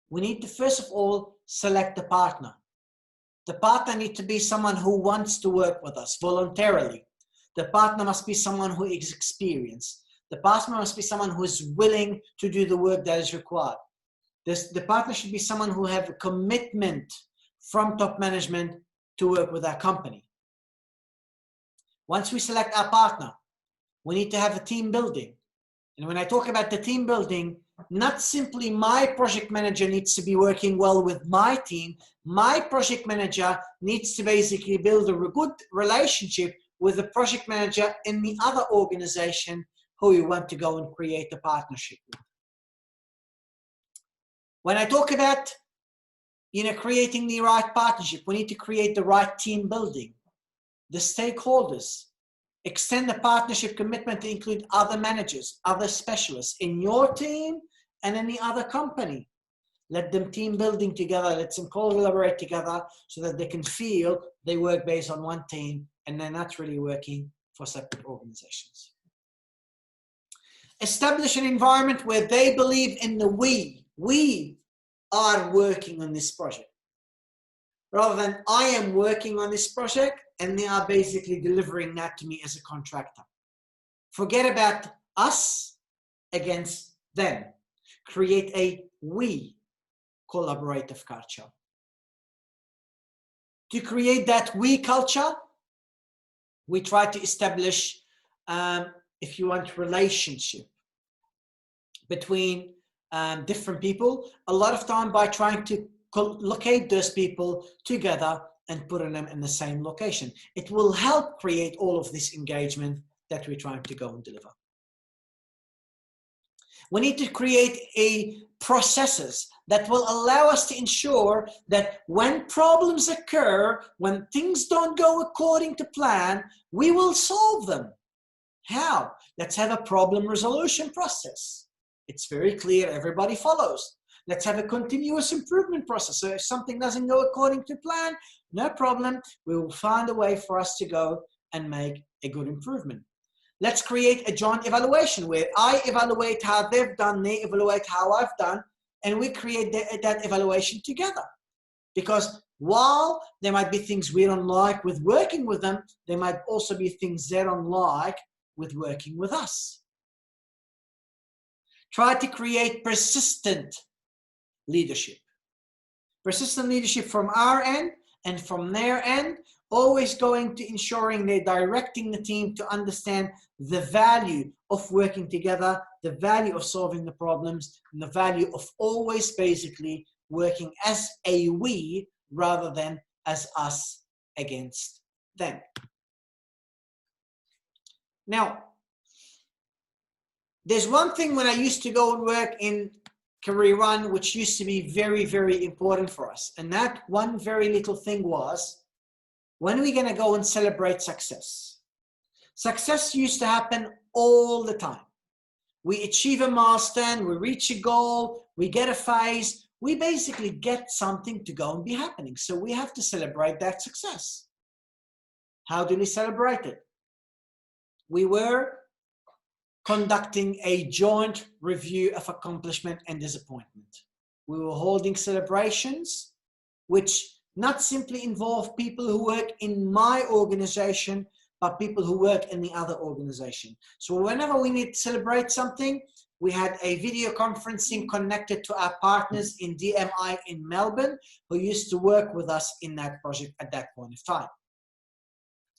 We need to first of all select the partner. The partner needs to be someone who wants to work with us voluntarily. The partner must be someone who is experienced. The partner must be someone who is willing to do the work that is required. The partner should be someone who has a commitment from top management to work with our company. Once we select our partner, we need to have a team building. And when I talk about the team building, not simply my project manager needs to be working well with my team. My project manager needs to basically build a good relationship with the project manager in the other organization who you want to go and create a partnership with. When I talk about, creating the right partnership, we need to create the right team building. The stakeholders, extend the partnership commitment to include other managers, other specialists in your team and in the other company. Let them team building together, let them collaborate together so that they can feel they work based on one team and they're not really working for separate organizations. Establish an environment where they believe in the we. We are working on this project. Rather than I am working on this project and they are basically delivering that to me as a contractor. Forget about us against them. Create a we collaborative culture. To create that we culture, we try to establish, if you want, relationship between different people, a lot of time by trying to locate those people together and putting them in the same location. It will help create all of this engagement that we're trying to go and deliver. We need to create processes that will allow us to ensure that when problems occur, when things don't go according to plan, we will solve them. How? Let's have a problem resolution process. It's very clear, everybody follows. Let's have a continuous improvement process. So if something doesn't go according to plan, no problem. We will find a way for us to go and make a good improvement. Let's create a joint evaluation where I evaluate how they've done, they evaluate how I've done, and we create that evaluation together. Because while there might be things we don't like with working with them, there might also be things they don't like with working with us. Try to create persistent leadership. Persistent leadership from our end and from their end, always going to ensuring they're directing the team to understand the value of working together, the value of solving the problems, and the value of always basically working as a we rather than as us against them. Now, there's one thing when I used to go and work in Career One, which used to be very, very important for us. And that one very little thing was, when are we going to go and celebrate success? Success used to happen all the time. We achieve a milestone, we reach a goal, we get a phase, we basically get something to go and be happening. So we have to celebrate that success. How do we celebrate it? We were conducting a joint review of accomplishment and disappointment. We were holding celebrations which not simply involve people who work in my organization, but people who work in the other organization. So whenever we need to celebrate something, we had a video conferencing connected to our partners in DMI in Melbourne, who used to work with us in that project at that point of time.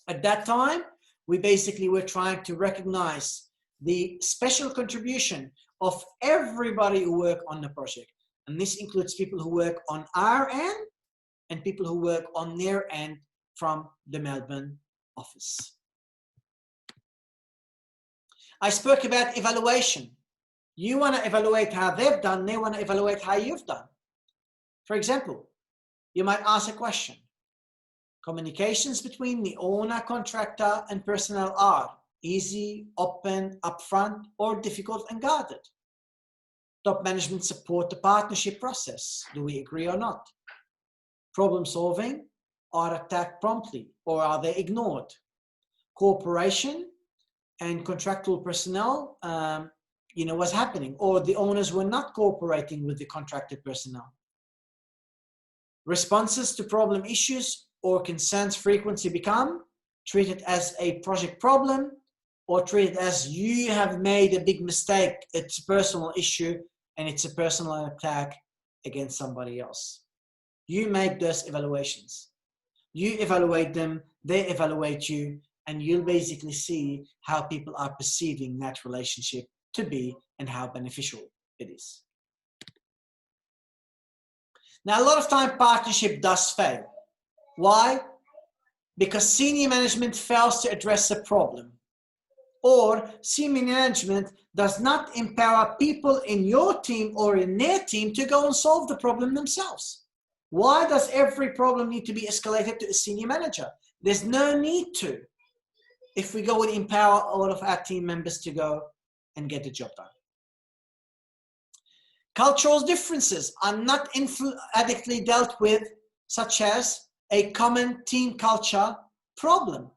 At that time, we basically were trying to recognize the special contribution of everybody who work on the project. And this includes people who work on our end and people who work on their end from the Melbourne office. I spoke about evaluation. You want to evaluate how they've done, they want to evaluate how you've done. For example, you might ask a question. Communications between the owner, contractor, and personnel are easy, open, upfront, or difficult and guarded. Top management support the partnership process. Do we agree or not? Problem solving, are attacked promptly or are they ignored? Cooperation and contractual personnel, what's happening, or the owners were not cooperating with the contracted personnel. Responses to problem issues or concerns frequency become treated as a project problem or treated as you have made a big mistake. It's a personal issue and it's a personal attack against somebody else. You make those evaluations. You evaluate them, they evaluate you, and you'll basically see how people are perceiving that relationship to be and how beneficial it is. Now, a lot of time partnership does fail. Why? Because senior management fails to address a problem, or senior management does not empower people in your team or in their team to go and solve the problem themselves. Why does every problem need to be escalated to a senior manager? There's no need to, if we go and empower all of our team members to go and get the job done. Cultural differences are not adequately dealt with, such as a common team culture problem.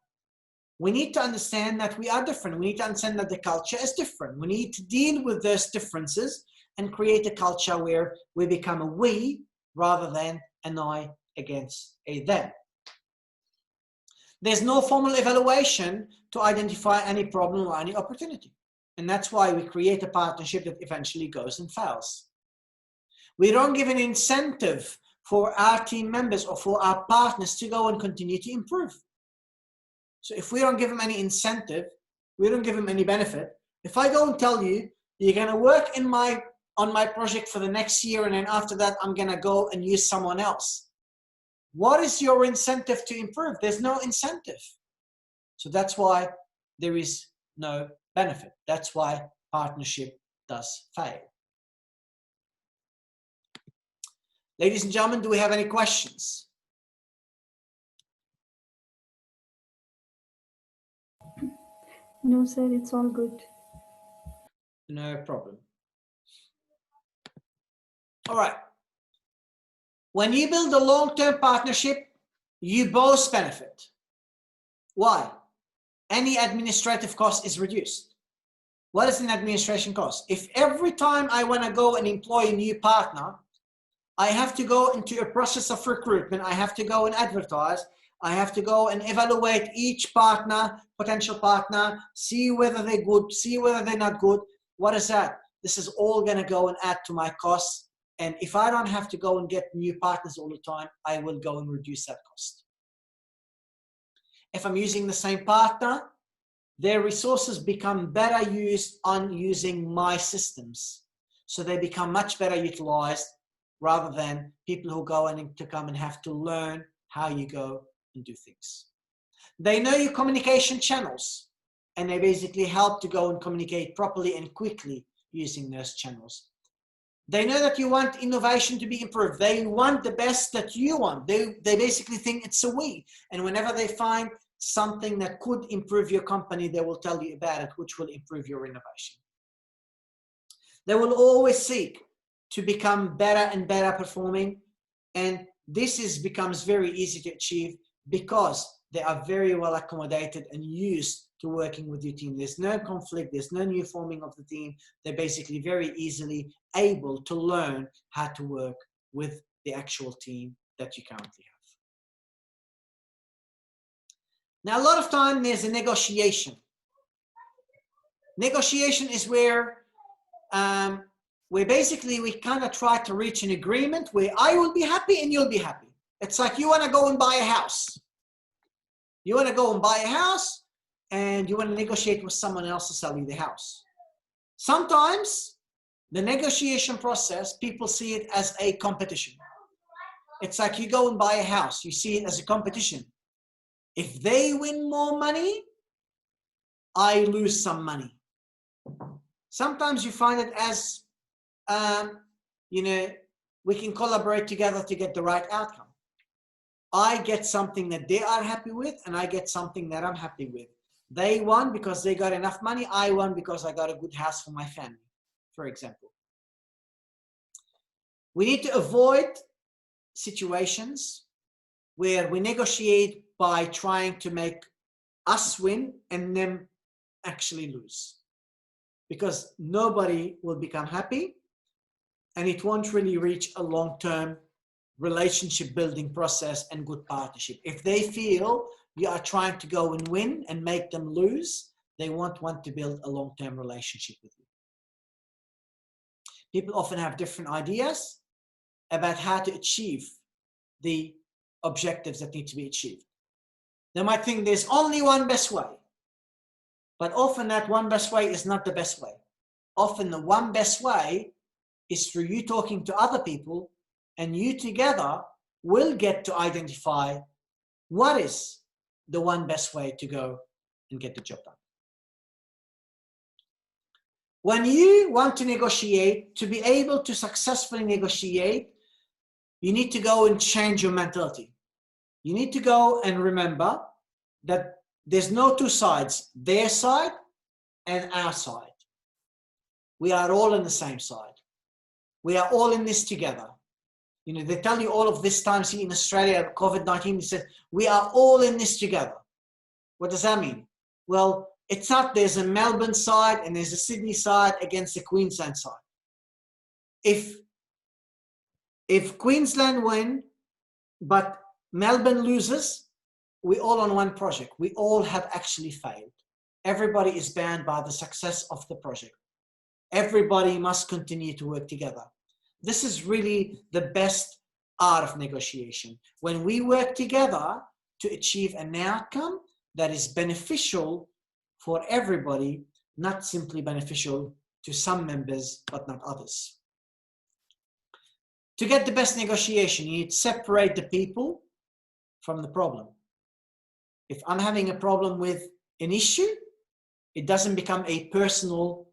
We need to understand that we are different. We need to understand that the culture is different. We need to deal with those differences and create a culture where we become a we rather than an I against a them. There's no formal evaluation to identify any problem or any opportunity. And that's why we create a partnership that eventually goes and fails. We don't give an incentive for our team members or for our partners to go and continue to improve. So if we don't give them any incentive, we don't give them any benefit. If I go and tell you, you're going to work on my project for the next year, and then after that, I'm going to go and use someone else. What is your incentive to improve? There's no incentive. So that's why there is no benefit. That's why partnership does fail. Ladies and gentlemen, do we have any questions? No, sir, it's all good. No problem. All right. When you build a long-term partnership, you both benefit. Why? Any administrative cost is reduced. What is an administration cost? If every time I want to go and employ a new partner, I have to go into a process of recruitment, I have to go and advertise, I have to go and evaluate each partner, potential partner, see whether they're good, see whether they're not good. What is that? This is all going to go and add to my costs. And if I don't have to go and get new partners all the time, I will go and reduce that cost. If I'm using the same partner, their resources become better used on using my systems. So they become much better utilized rather than people who go and to come and have to learn how you go and do things. They know your communication channels, and they basically help to go and communicate properly and quickly using those channels. They know that you want innovation to be improved. They want the best that you want. They basically think it's a we. And whenever they find something that could improve your company, they will tell you about it, which will improve your innovation. They will always seek to become better and better performing. And this becomes very easy to achieve because they are very well accommodated and used to working with your team. There's no conflict, there's no new forming of the team. They're basically very easily able to learn how to work with the actual team that you currently have. Now, a lot of time there's a negotiation. Negotiation is where basically we kind of try to reach an agreement where I will be happy and you'll be happy. It's like you want to go and buy a house. You want to go and buy a house and you want to negotiate with someone else to sell you the house. Sometimes the negotiation process, people see it as a competition. It's like you go and buy a house. You see it as a competition. If they win more money, I lose some money. Sometimes you find it as, you know, we can collaborate together to get the right outcome. I get something that they are happy with, and I get something that I'm happy with. They won because they got enough money. I won because I got a good house for my family, for example. We need to avoid situations where we negotiate by trying to make us win and them actually lose, because nobody will become happy and it won't really reach a long-term relationship building process and good partnership. If they feel you are trying to go and win and make them lose, they won't want to build a long-term relationship with you. People often have different ideas about how to achieve the objectives that need to be achieved. They might think there's only one best way, but often that one best way is not the best way. Often the one best way is through you talking to other people, and you together will get to identify what is the one best way to go and get the job done. When you want to negotiate, to be able to successfully negotiate, you need to go and change your mentality. You need to go and remember that there's no two sides, their side and our side. We are all on the same side. We are all in this together. You know, they tell you all of this time, see in Australia, COVID-19, they said, we are all in this together. What does that mean? Well, it's not there's a Melbourne side and there's a Sydney side against the Queensland side. If Queensland win, but Melbourne loses, we're all on one project. We all have actually failed. Everybody is bound by the success of the project. Everybody must continue to work together. This is really the best art of negotiation. When we work together to achieve an outcome that is beneficial for everybody, not simply beneficial to some members, but not others. To get the best negotiation, you need to separate the people from the problem. If I'm having a problem with an issue, it doesn't become a personal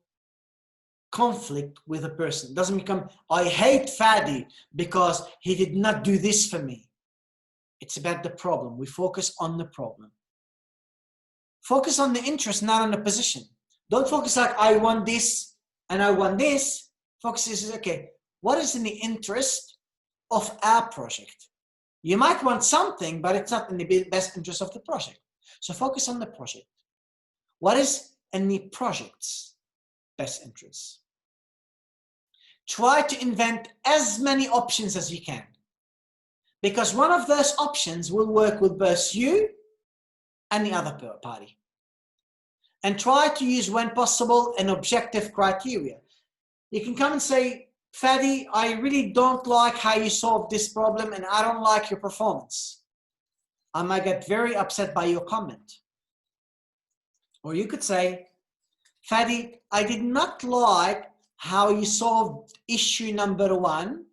conflict with a person. It doesn't become, I hate Fadi because he did not do this for me. It's about the problem. We focus on the problem. Focus on the interest, not on the position. Don't focus like, I want this and I want this. Focus is, okay, what is in the interest of our project? You might want something, but it's not in the best interest of the project. So focus on the project. What is in the project's best interest? Try to invent as many options as you can, because one of those options will work with both you and the other party. And try to use, when possible, an objective criteria. You can come and say, Fadi, I really don't like how you solved this problem and I don't like your performance. I might get very upset by your comment. Or you could say, Fadi, I did not like how you solved issue number 1,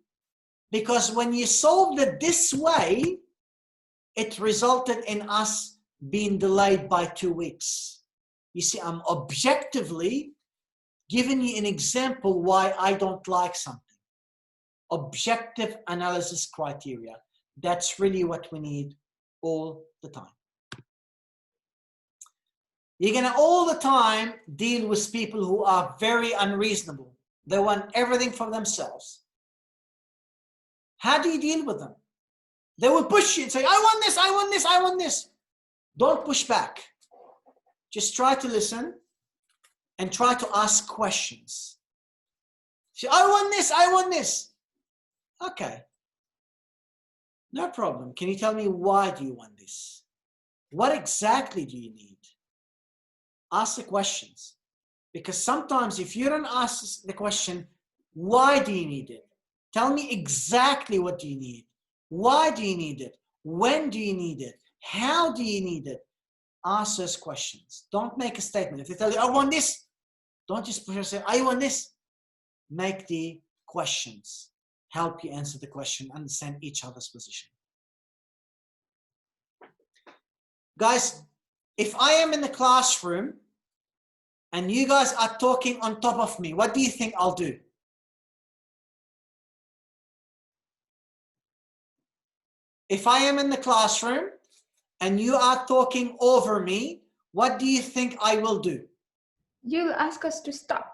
because when you solved it this way, it resulted in us being delayed by 2 weeks. You see, I'm objectively giving you an example why I don't like something. Objective analysis criteria. That's really what we need all the time. You're going to all the time deal with people who are very unreasonable. They want everything for themselves. How do you deal with them? They will push you and say, I want this, I want this, I want this. Don't push back. Just try to listen and try to ask questions. Say, I want this, I want this. Okay. No problem. Can you tell me why do you want this? What exactly do you need? Ask the questions. Because sometimes if you don't ask the question, why do you need it? Tell me exactly what do you need. Why do you need it? When do you need it? How do you need it? Ask those questions. Don't make a statement. If they tell you, I want this, don't just push and say, I want this. Make the questions. Help you answer the question, understand each other's position. Guys, if I am in the classroom and you guys are talking on top of me, what do you think I'll do? If I am in the classroom and you are talking over me, what do you think I will do? You'll ask us to stop.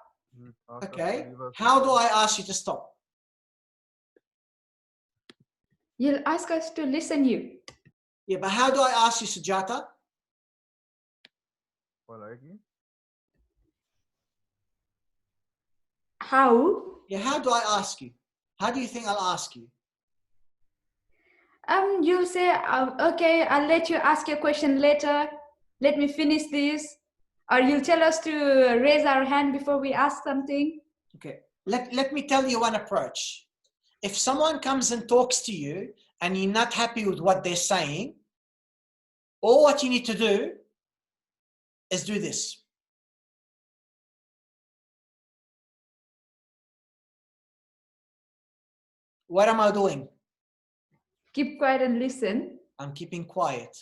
Okay. How do I ask you to stop? You'll ask us to listen you. Yeah, but how do I ask you, Sujata? How? Yeah, how do I ask you? How do you think I'll ask you? You'll say, okay, I'll let you ask your question later. Let me finish this. Or you'll tell us to raise our hand before we ask something. Okay, let me tell you one approach. If someone comes and talks to you and you're not happy with what they're saying, all what you need to do is do this. What am I doing? Keep quiet and listen. I'm keeping quiet.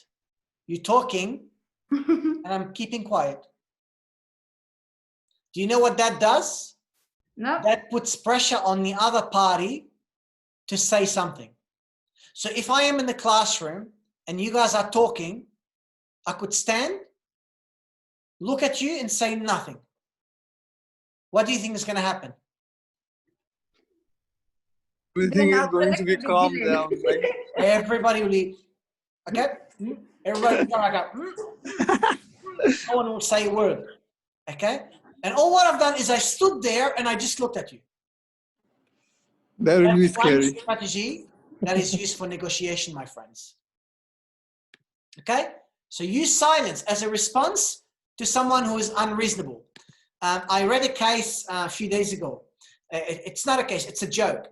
You're talking and I'm keeping quiet. Do you know what that does? No. That puts pressure on the other party to say something. So if I am in the classroom and you guys are talking, I could stand, look at you and say nothing. What do you think is going to happen? Everything is going to be calmed down, right? Everybody will leave. Okay? Everybody will go like that. No one will say a word. Okay? And all what I've done is I stood there and I just looked at you. That would be That's one scary. strategy that is used for negotiation, my friends. Okay? So use silence as a response to someone who is unreasonable. I read a case a few days ago. It's not a case, it's a joke.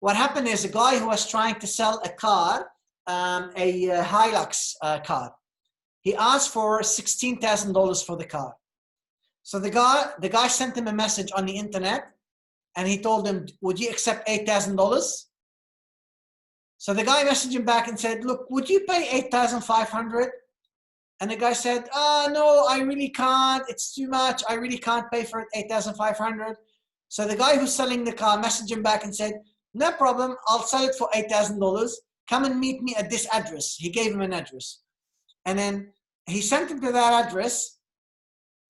What happened is a guy who was trying to sell a car, a Hilux car. He asked for $16,000 for the car. So the guy sent him a message on the internet and he told him, would you accept $8,000? So the guy messaged him back and said, look, would you pay $8,500? And the guy said, no, I really can't. It's too much. I really can't pay for it, $8,500. So the guy who's selling the car messaged him back and said, no problem. I'll sell it for $8,000. Come and meet me at this address. He gave him an address. And then he sent him to that address.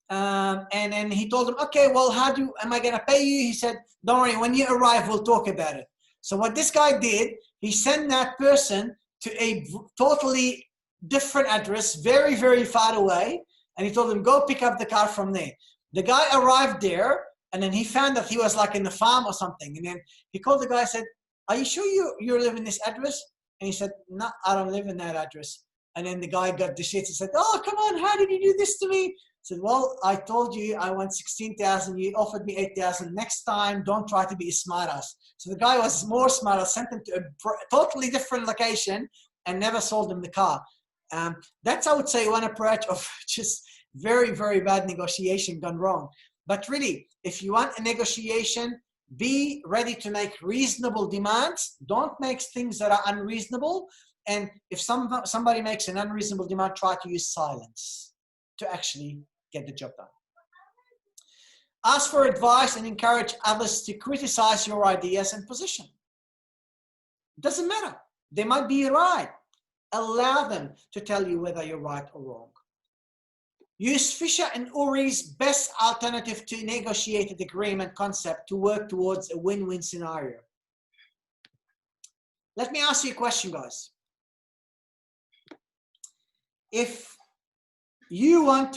And then he told him, okay, well, am I going to pay you? He said, don't worry. When you arrive, we'll talk about it. So what this guy did, he sent that person to a totally different address, very, very far away. And he told him, go pick up the car from there. The guy arrived there and then he found that he was like in the farm or something. And then he called the guy and said, are you sure you live in this address? And he said, no, I don't live in that address. And then the guy got the shit. He said, oh, come on, how did you do this to me? I said, well, I told you I want 16,000. You offered me 8,000. Next time, don't try to be a smartass. So the guy was more smart, sent him to a totally different location and never sold him the car. That's, I would say, one approach of just very, very bad negotiation gone wrong. But really, if you want a negotiation, be ready to make reasonable demands. Don't make things that are unreasonable. And if somebody makes an unreasonable demand, try to use silence to actually get the job done. Ask for advice and encourage others to criticize your ideas and position. It doesn't matter. They might be right. Allow them to tell you whether you're right or wrong. Use Fisher and Uri's best alternative to negotiated agreement concept to work towards a win-win scenario. Let me ask you a question, guys. If you go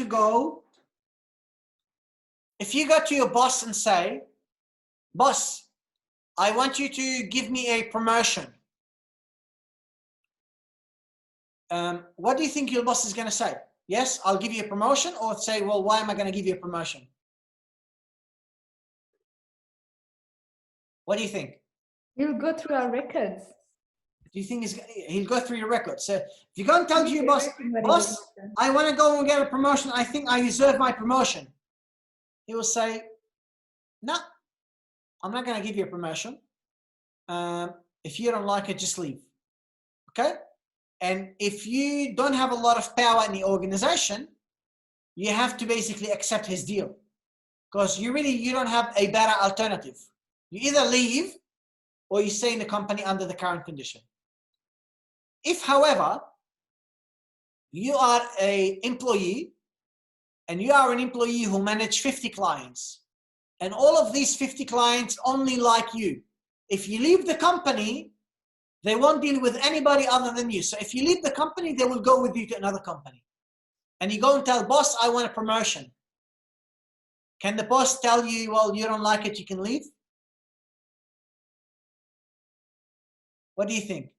to your boss and say, boss, I want you to give me a promotion. What do you think your boss is going to say? Yes, I'll give you a promotion, or say, well, why am I going to give you a promotion? What do you think? He'll go through our records. Do you think he'll go through your records? So if you go and tell your boss, boss, I want to go and get a promotion. I think I deserve my promotion. He will say, no, I'm not going to give you a promotion. If you don't like it, just leave. Okay? And if you don't have a lot of power in the organization, you have to basically accept his deal, because you don't have a better alternative. You either leave or you stay in the company under the current condition. If, however, you are an employee and you are an employee who manage 50 clients, and all of these 50 clients only like you, if you leave the company, they won't deal with anybody other than you. So if you leave the company, they will go with you to another company. And you go and tell boss, I want a promotion. Can the boss tell you, well, you don't like it, you can leave? What do you think?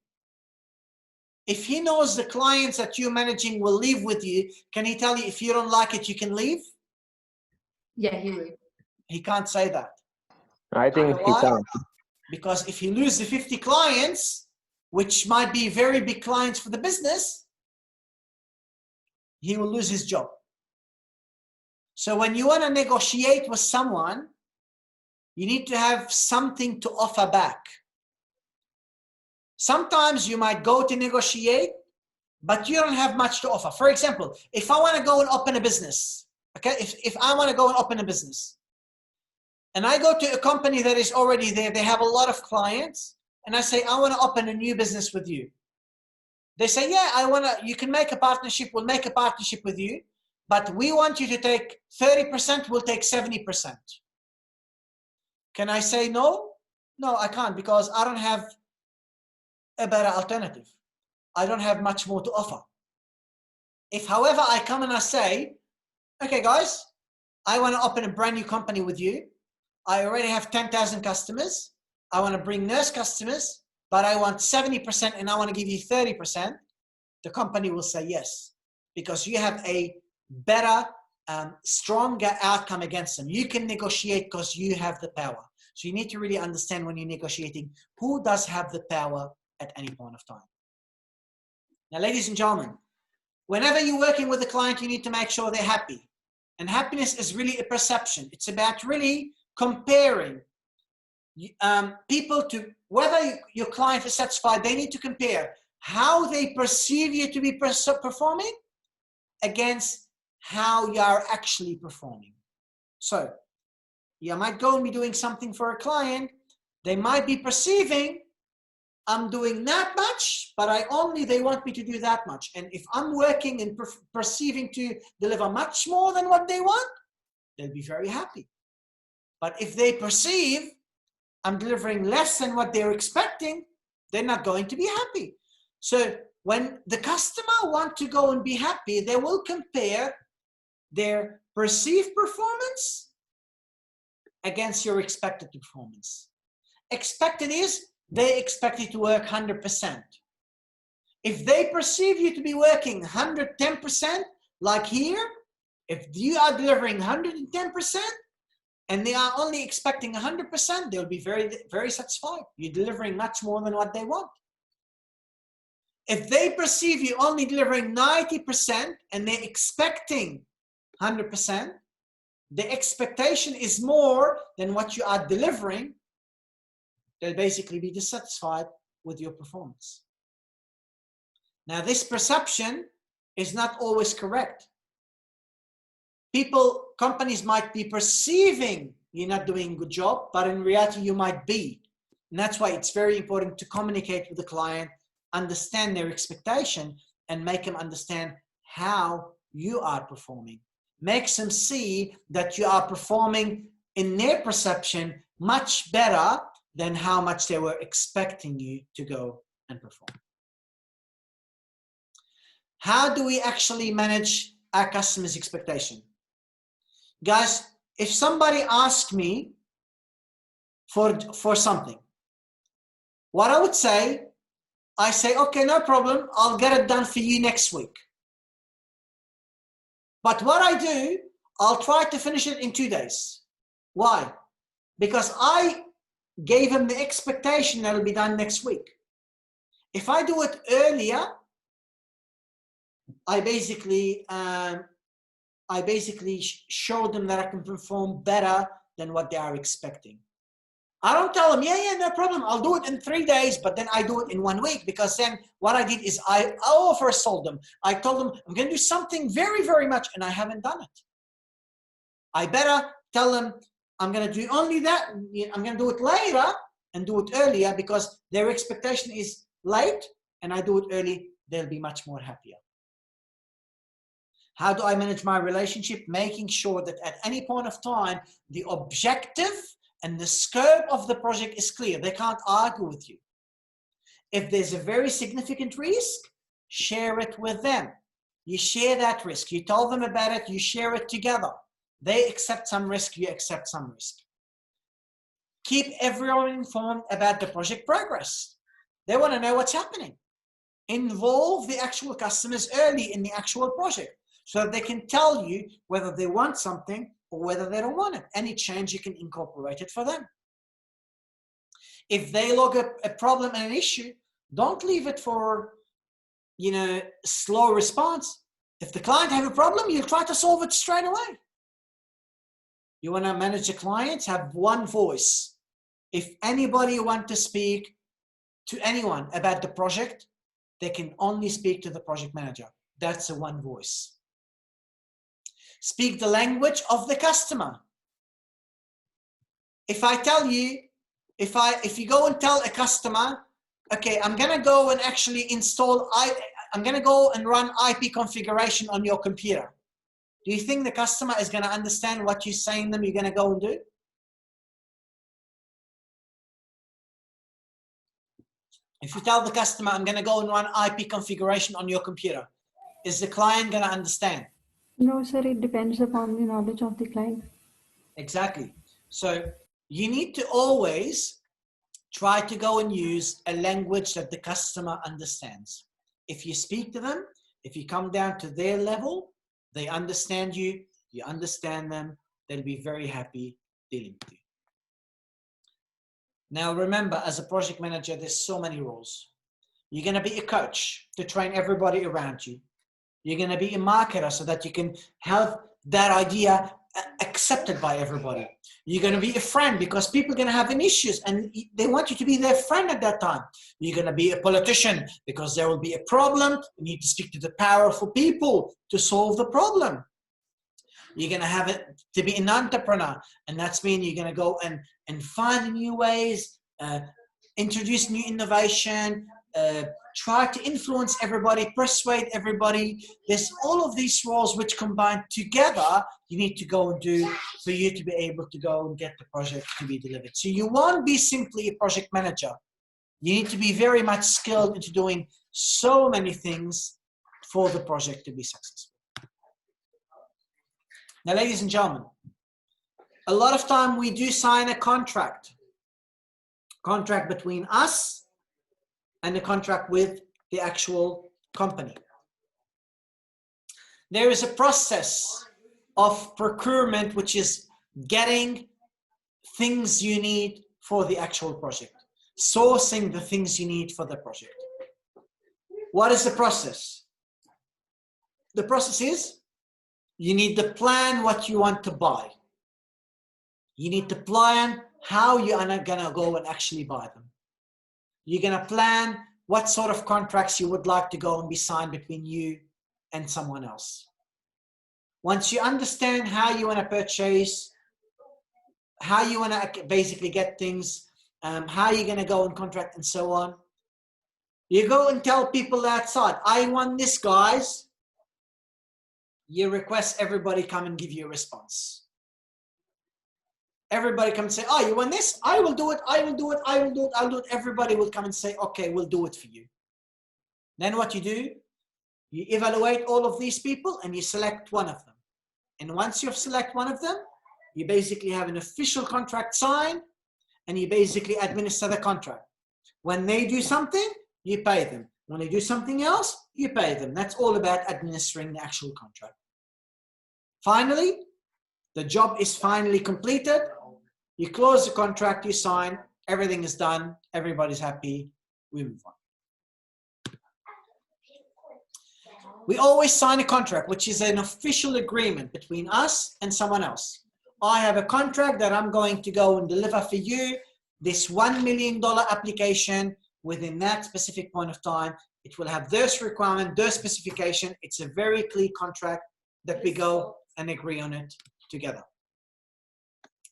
If he knows the clients that you're managing will leave with you, can he tell you, if you don't like it, you can leave? Yeah, he will. He can't say that. I think he Why? can't. Because if he loses the 50 clients, which might be very big clients for the business, he will lose his job. So when you want to negotiate with someone, you need to have something to offer back. Sometimes you might go to negotiate, but you don't have much to offer. For example, if I want to go and open a business, okay, if I want to go and open a business, and I go to a company that is already there, they have a lot of clients, and I say, I want to open a new business with you. They say, yeah, you can make a partnership, we'll make a partnership with you, but we want you to take 30%, we'll take 70%. Can I say no? No, I can't, because I don't have a better alternative. I don't have much more to offer. If, however, I come and I say, okay, guys, I want to open a brand new company with you. I already have 10,000 customers. I want to bring nurse customers, but I want 70% and I want to give you 30%. The company will say yes, because you have a better, stronger outcome against them. You can negotiate because you have the power. So you need to really understand when you're negotiating, who does have the power at any point of time. Now, ladies and gentlemen, whenever you're working with a client, you need to make sure they're happy. And happiness is really a perception. It's about really comparing people to whether your client is satisfied. They need to compare how they perceive you to be performing against how you are actually performing. So you might go and be doing something for a client. They might be perceiving, I'm doing that much, but they want me to do that much. And if I'm working and perceiving to deliver much more than what they want, they'll be very happy. But if they perceive I'm delivering less than what they're expecting, they're not going to be happy. So when the customer wants to go and be happy, they will compare their perceived performance against your expected performance. Expected is they expect you to work 100%. If they perceive you to be working 110%, like here, if you are delivering 110%, and they are only expecting 100%, they'll be very, very satisfied. You're delivering much more than what they want. If they perceive you only delivering 90% and they're expecting 100%, the expectation is more than what you are delivering, they'll basically be dissatisfied with your performance. Now, this perception is not always correct. Companies might be perceiving you're not doing a good job, but in reality, you might be. And that's why it's very important to communicate with the client, understand their expectation, and make them understand how you are performing. Makes them see that you are performing in their perception much better than how much they were expecting you to go and perform. How do we actually manage our customers' expectation? Guys, if somebody asks me for something, what I would say, I say, okay, no problem, I'll get it done for you next week. But what I do, I'll try to finish it in 2 days. Why? Because I gave him the expectation that it'll be done next week. If I do it earlier, I basically show them that I can perform better than what they are expecting. I don't tell them, yeah, no problem. I'll do it in 3 days, but then I do it in 1 week, because then what I did is I oversold them. I told them I'm going to do something very, very much, and I haven't done it. I better tell them I'm going to do only that. I'm going to do it later and do it earlier, because their expectation is late, and I do it early. They'll be much more happier. How do I manage my relationship? Making sure that at any point of time, the objective and the scope of the project is clear. They can't argue with you. If there's a very significant risk, share it with them. You share that risk. You tell them about it. You share it together. They accept some risk. You accept some risk. Keep everyone informed about the project progress. They want to know what's happening. Involve the actual customers early in the actual project, so that they can tell you whether they want something or whether they don't want it. Any change, you can incorporate it for them. If they log a problem and an issue, don't leave it for, slow response. If the client have a problem, you try to solve it straight away. You want to manage the clients, have one voice. If anybody want to speak to anyone about the project, they can only speak to the project manager. That's a one voice. Speak the language of the customer. If I tell you, if you go and tell a customer, okay, I'm going to go and actually install, I'm going to go and run IP configuration on your computer. Do you think the customer is going to understand what you're saying them you're going to go and do? If you tell the customer, I'm going to go and run IP configuration on your computer, is the client going to understand? No, sir, it depends upon the knowledge of the client. Exactly. So you need to always try to go and use a language that the customer understands. If you speak to them, if you come down to their level, they understand you, you understand them, they'll be very happy dealing with you. Now remember, as a project manager, there's so many roles. You're going to be a coach to train everybody around you. You're going to be a marketer so that you can have that idea accepted by everybody. You're going to be a friend because people are going to have issues and they want you to be their friend at that time. You're going to be a politician because there will be a problem. You need to speak to the powerful people to solve the problem. You're going to have it to be an entrepreneur, and that's mean you're going to go and find new ways, introduce new innovation, try to influence everybody, persuade everybody. There's all of these roles which combine together you need to go and do for you to be able to go and get the project to be delivered. So you won't be simply a project manager. You need to be very much skilled into doing so many things for the project to be successful. Now, ladies and gentlemen, a lot of time we do sign a contract between us and a contract with the actual company. There is a process of procurement, which is getting things you need for the actual project, sourcing the things you need for the project. What is the process? The process is you need to plan what you want to buy. You need to plan how you are not gonna go and actually buy them. You're gonna plan what sort of contracts you would like to go and be signed between you and someone else. Once you understand how you want to purchase, how you want to basically get things, how you're going to go and contract and so on, you go and tell people outside, I want this, guys. You request everybody come and give you a response. Everybody come and say, oh, you want this? I will do it, I will do it, I will do it, I'll do it. Everybody will come and say, okay, we'll do it for you. Then what you do, you evaluate all of these people and you select one of them. And once you select one of them, you basically have an official contract signed and you basically administer the contract. When they do something, you pay them. When they do something else, you pay them. That's all about administering the actual contract. Finally, the job is finally completed. You close the contract, you sign, everything is done, everybody's happy, we move on. We always sign a contract, which is an official agreement between us and someone else. I have a contract that I'm going to go and deliver for you. this $1 million application within that specific point of time. It will have those requirements, those specification. It's a very clear contract that we go and agree on it together.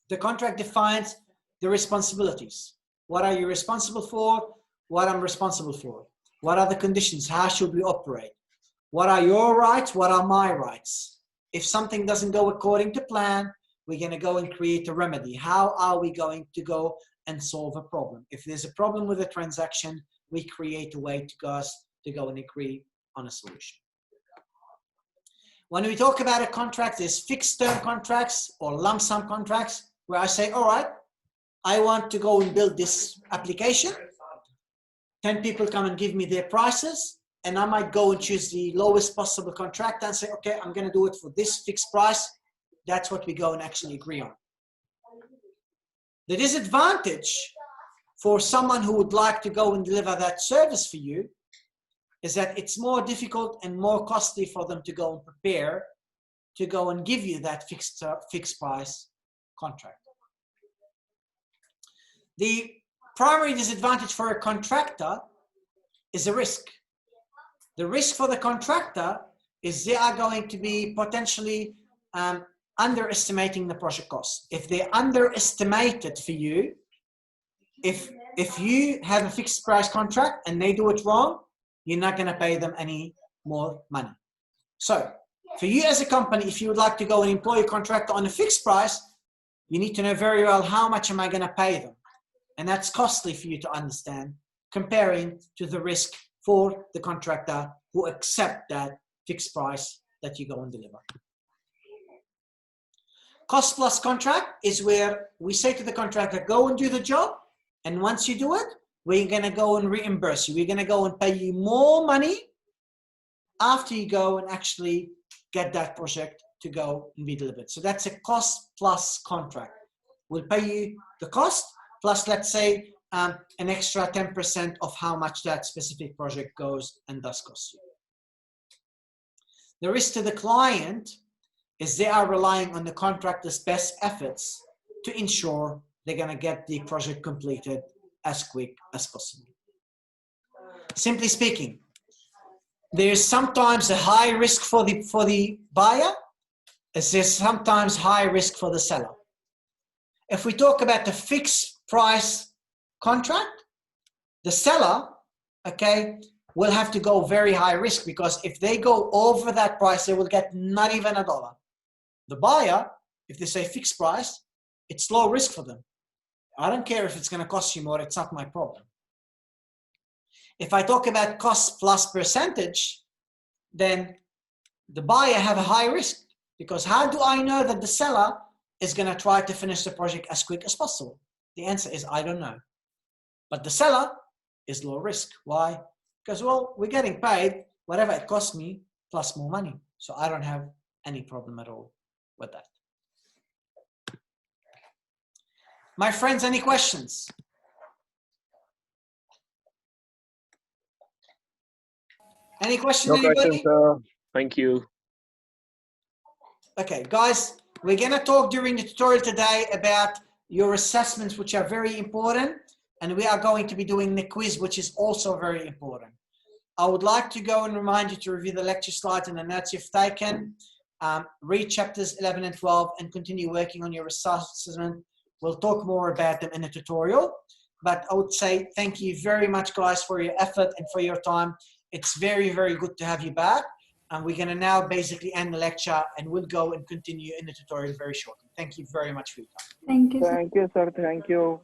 The contract defines the responsibilities. What are you responsible for? What I'm responsible for. What are the conditions? How should we operate? What are your rights? What are my rights? If something doesn't go according to plan, we're going to go and create a remedy. How are we going to go and solve a problem? If there's a problem with a transaction, we create a way to go and agree on a solution. When we talk about a contract, there's fixed term contracts or lump sum contracts where I say, all right, I want to go and build this application. 10 people come and give me their prices, and I might go and choose the lowest possible contract and say, okay, I'm going to do it for this fixed price. That's what we go and actually agree on. The disadvantage for someone who would like to go and deliver that service for you is that it's more difficult and more costly for them to go and prepare to go and give you that fixed price contract. The primary disadvantage for a contractor is a risk. The risk for the contractor is they are going to be potentially underestimating the project cost. If they underestimate it for you, if you have a fixed price contract and they do it wrong, you're not going to pay them any more money. So for you as a company, if you would like to go and employ a contractor on a fixed price, you need to know very well how much am I going to pay them. And that's costly for you to understand, comparing to the risk for the contractor who accept that fixed price that you go and deliver. Cost plus contract is where we say to the contractor, go and do the job. And once you do it, we're going to go and reimburse you. We're going to go and pay you more money after you go and actually get that project to go and be delivered. So that's a cost plus contract. We'll pay you the cost plus, let's say, an extra 10% of how much that specific project goes and does cost you. The risk to the client is they are relying on the contractor's best efforts to ensure they're going to get the project completed as quick as possible. Simply speaking, there is sometimes a high risk for the buyer, as there's sometimes high risk for the seller. If we talk about the fixed price contract, the seller, okay, will have to go very high risk, because if they go over that price, they will get not even $1. The buyer, if they say fixed price, it's low risk for them. I don't care if it's going to cost you more, it's not my problem. If I talk about cost plus percentage, then the buyer have a high risk, because how do I know that the seller is going to try to finish the project as quick as possible? The answer is, I don't know. But the seller is low risk. Why? Because, well, we're getting paid whatever it costs me plus more money. So I don't have any problem at all with that. My friends, any questions? Any questions? No anybody? questions, sir. Thank you. Okay, guys, we're going to talk during the tutorial today about your assessments, which are very important. And we are going to be doing the quiz, which is also very important. I would like to go and remind you to review the lecture slides and the notes you've taken. Read chapters 11 and 12 and continue working on your assessment. We'll talk more about them in the tutorial. But I would say thank you very much, guys, for your effort and for your time. It's very, very good to have you back. And we're going to now basically end the lecture, and we'll go and continue in the tutorial very shortly. Thank you very much for your time. Thank you, sir. Thank you, sir. Thank you.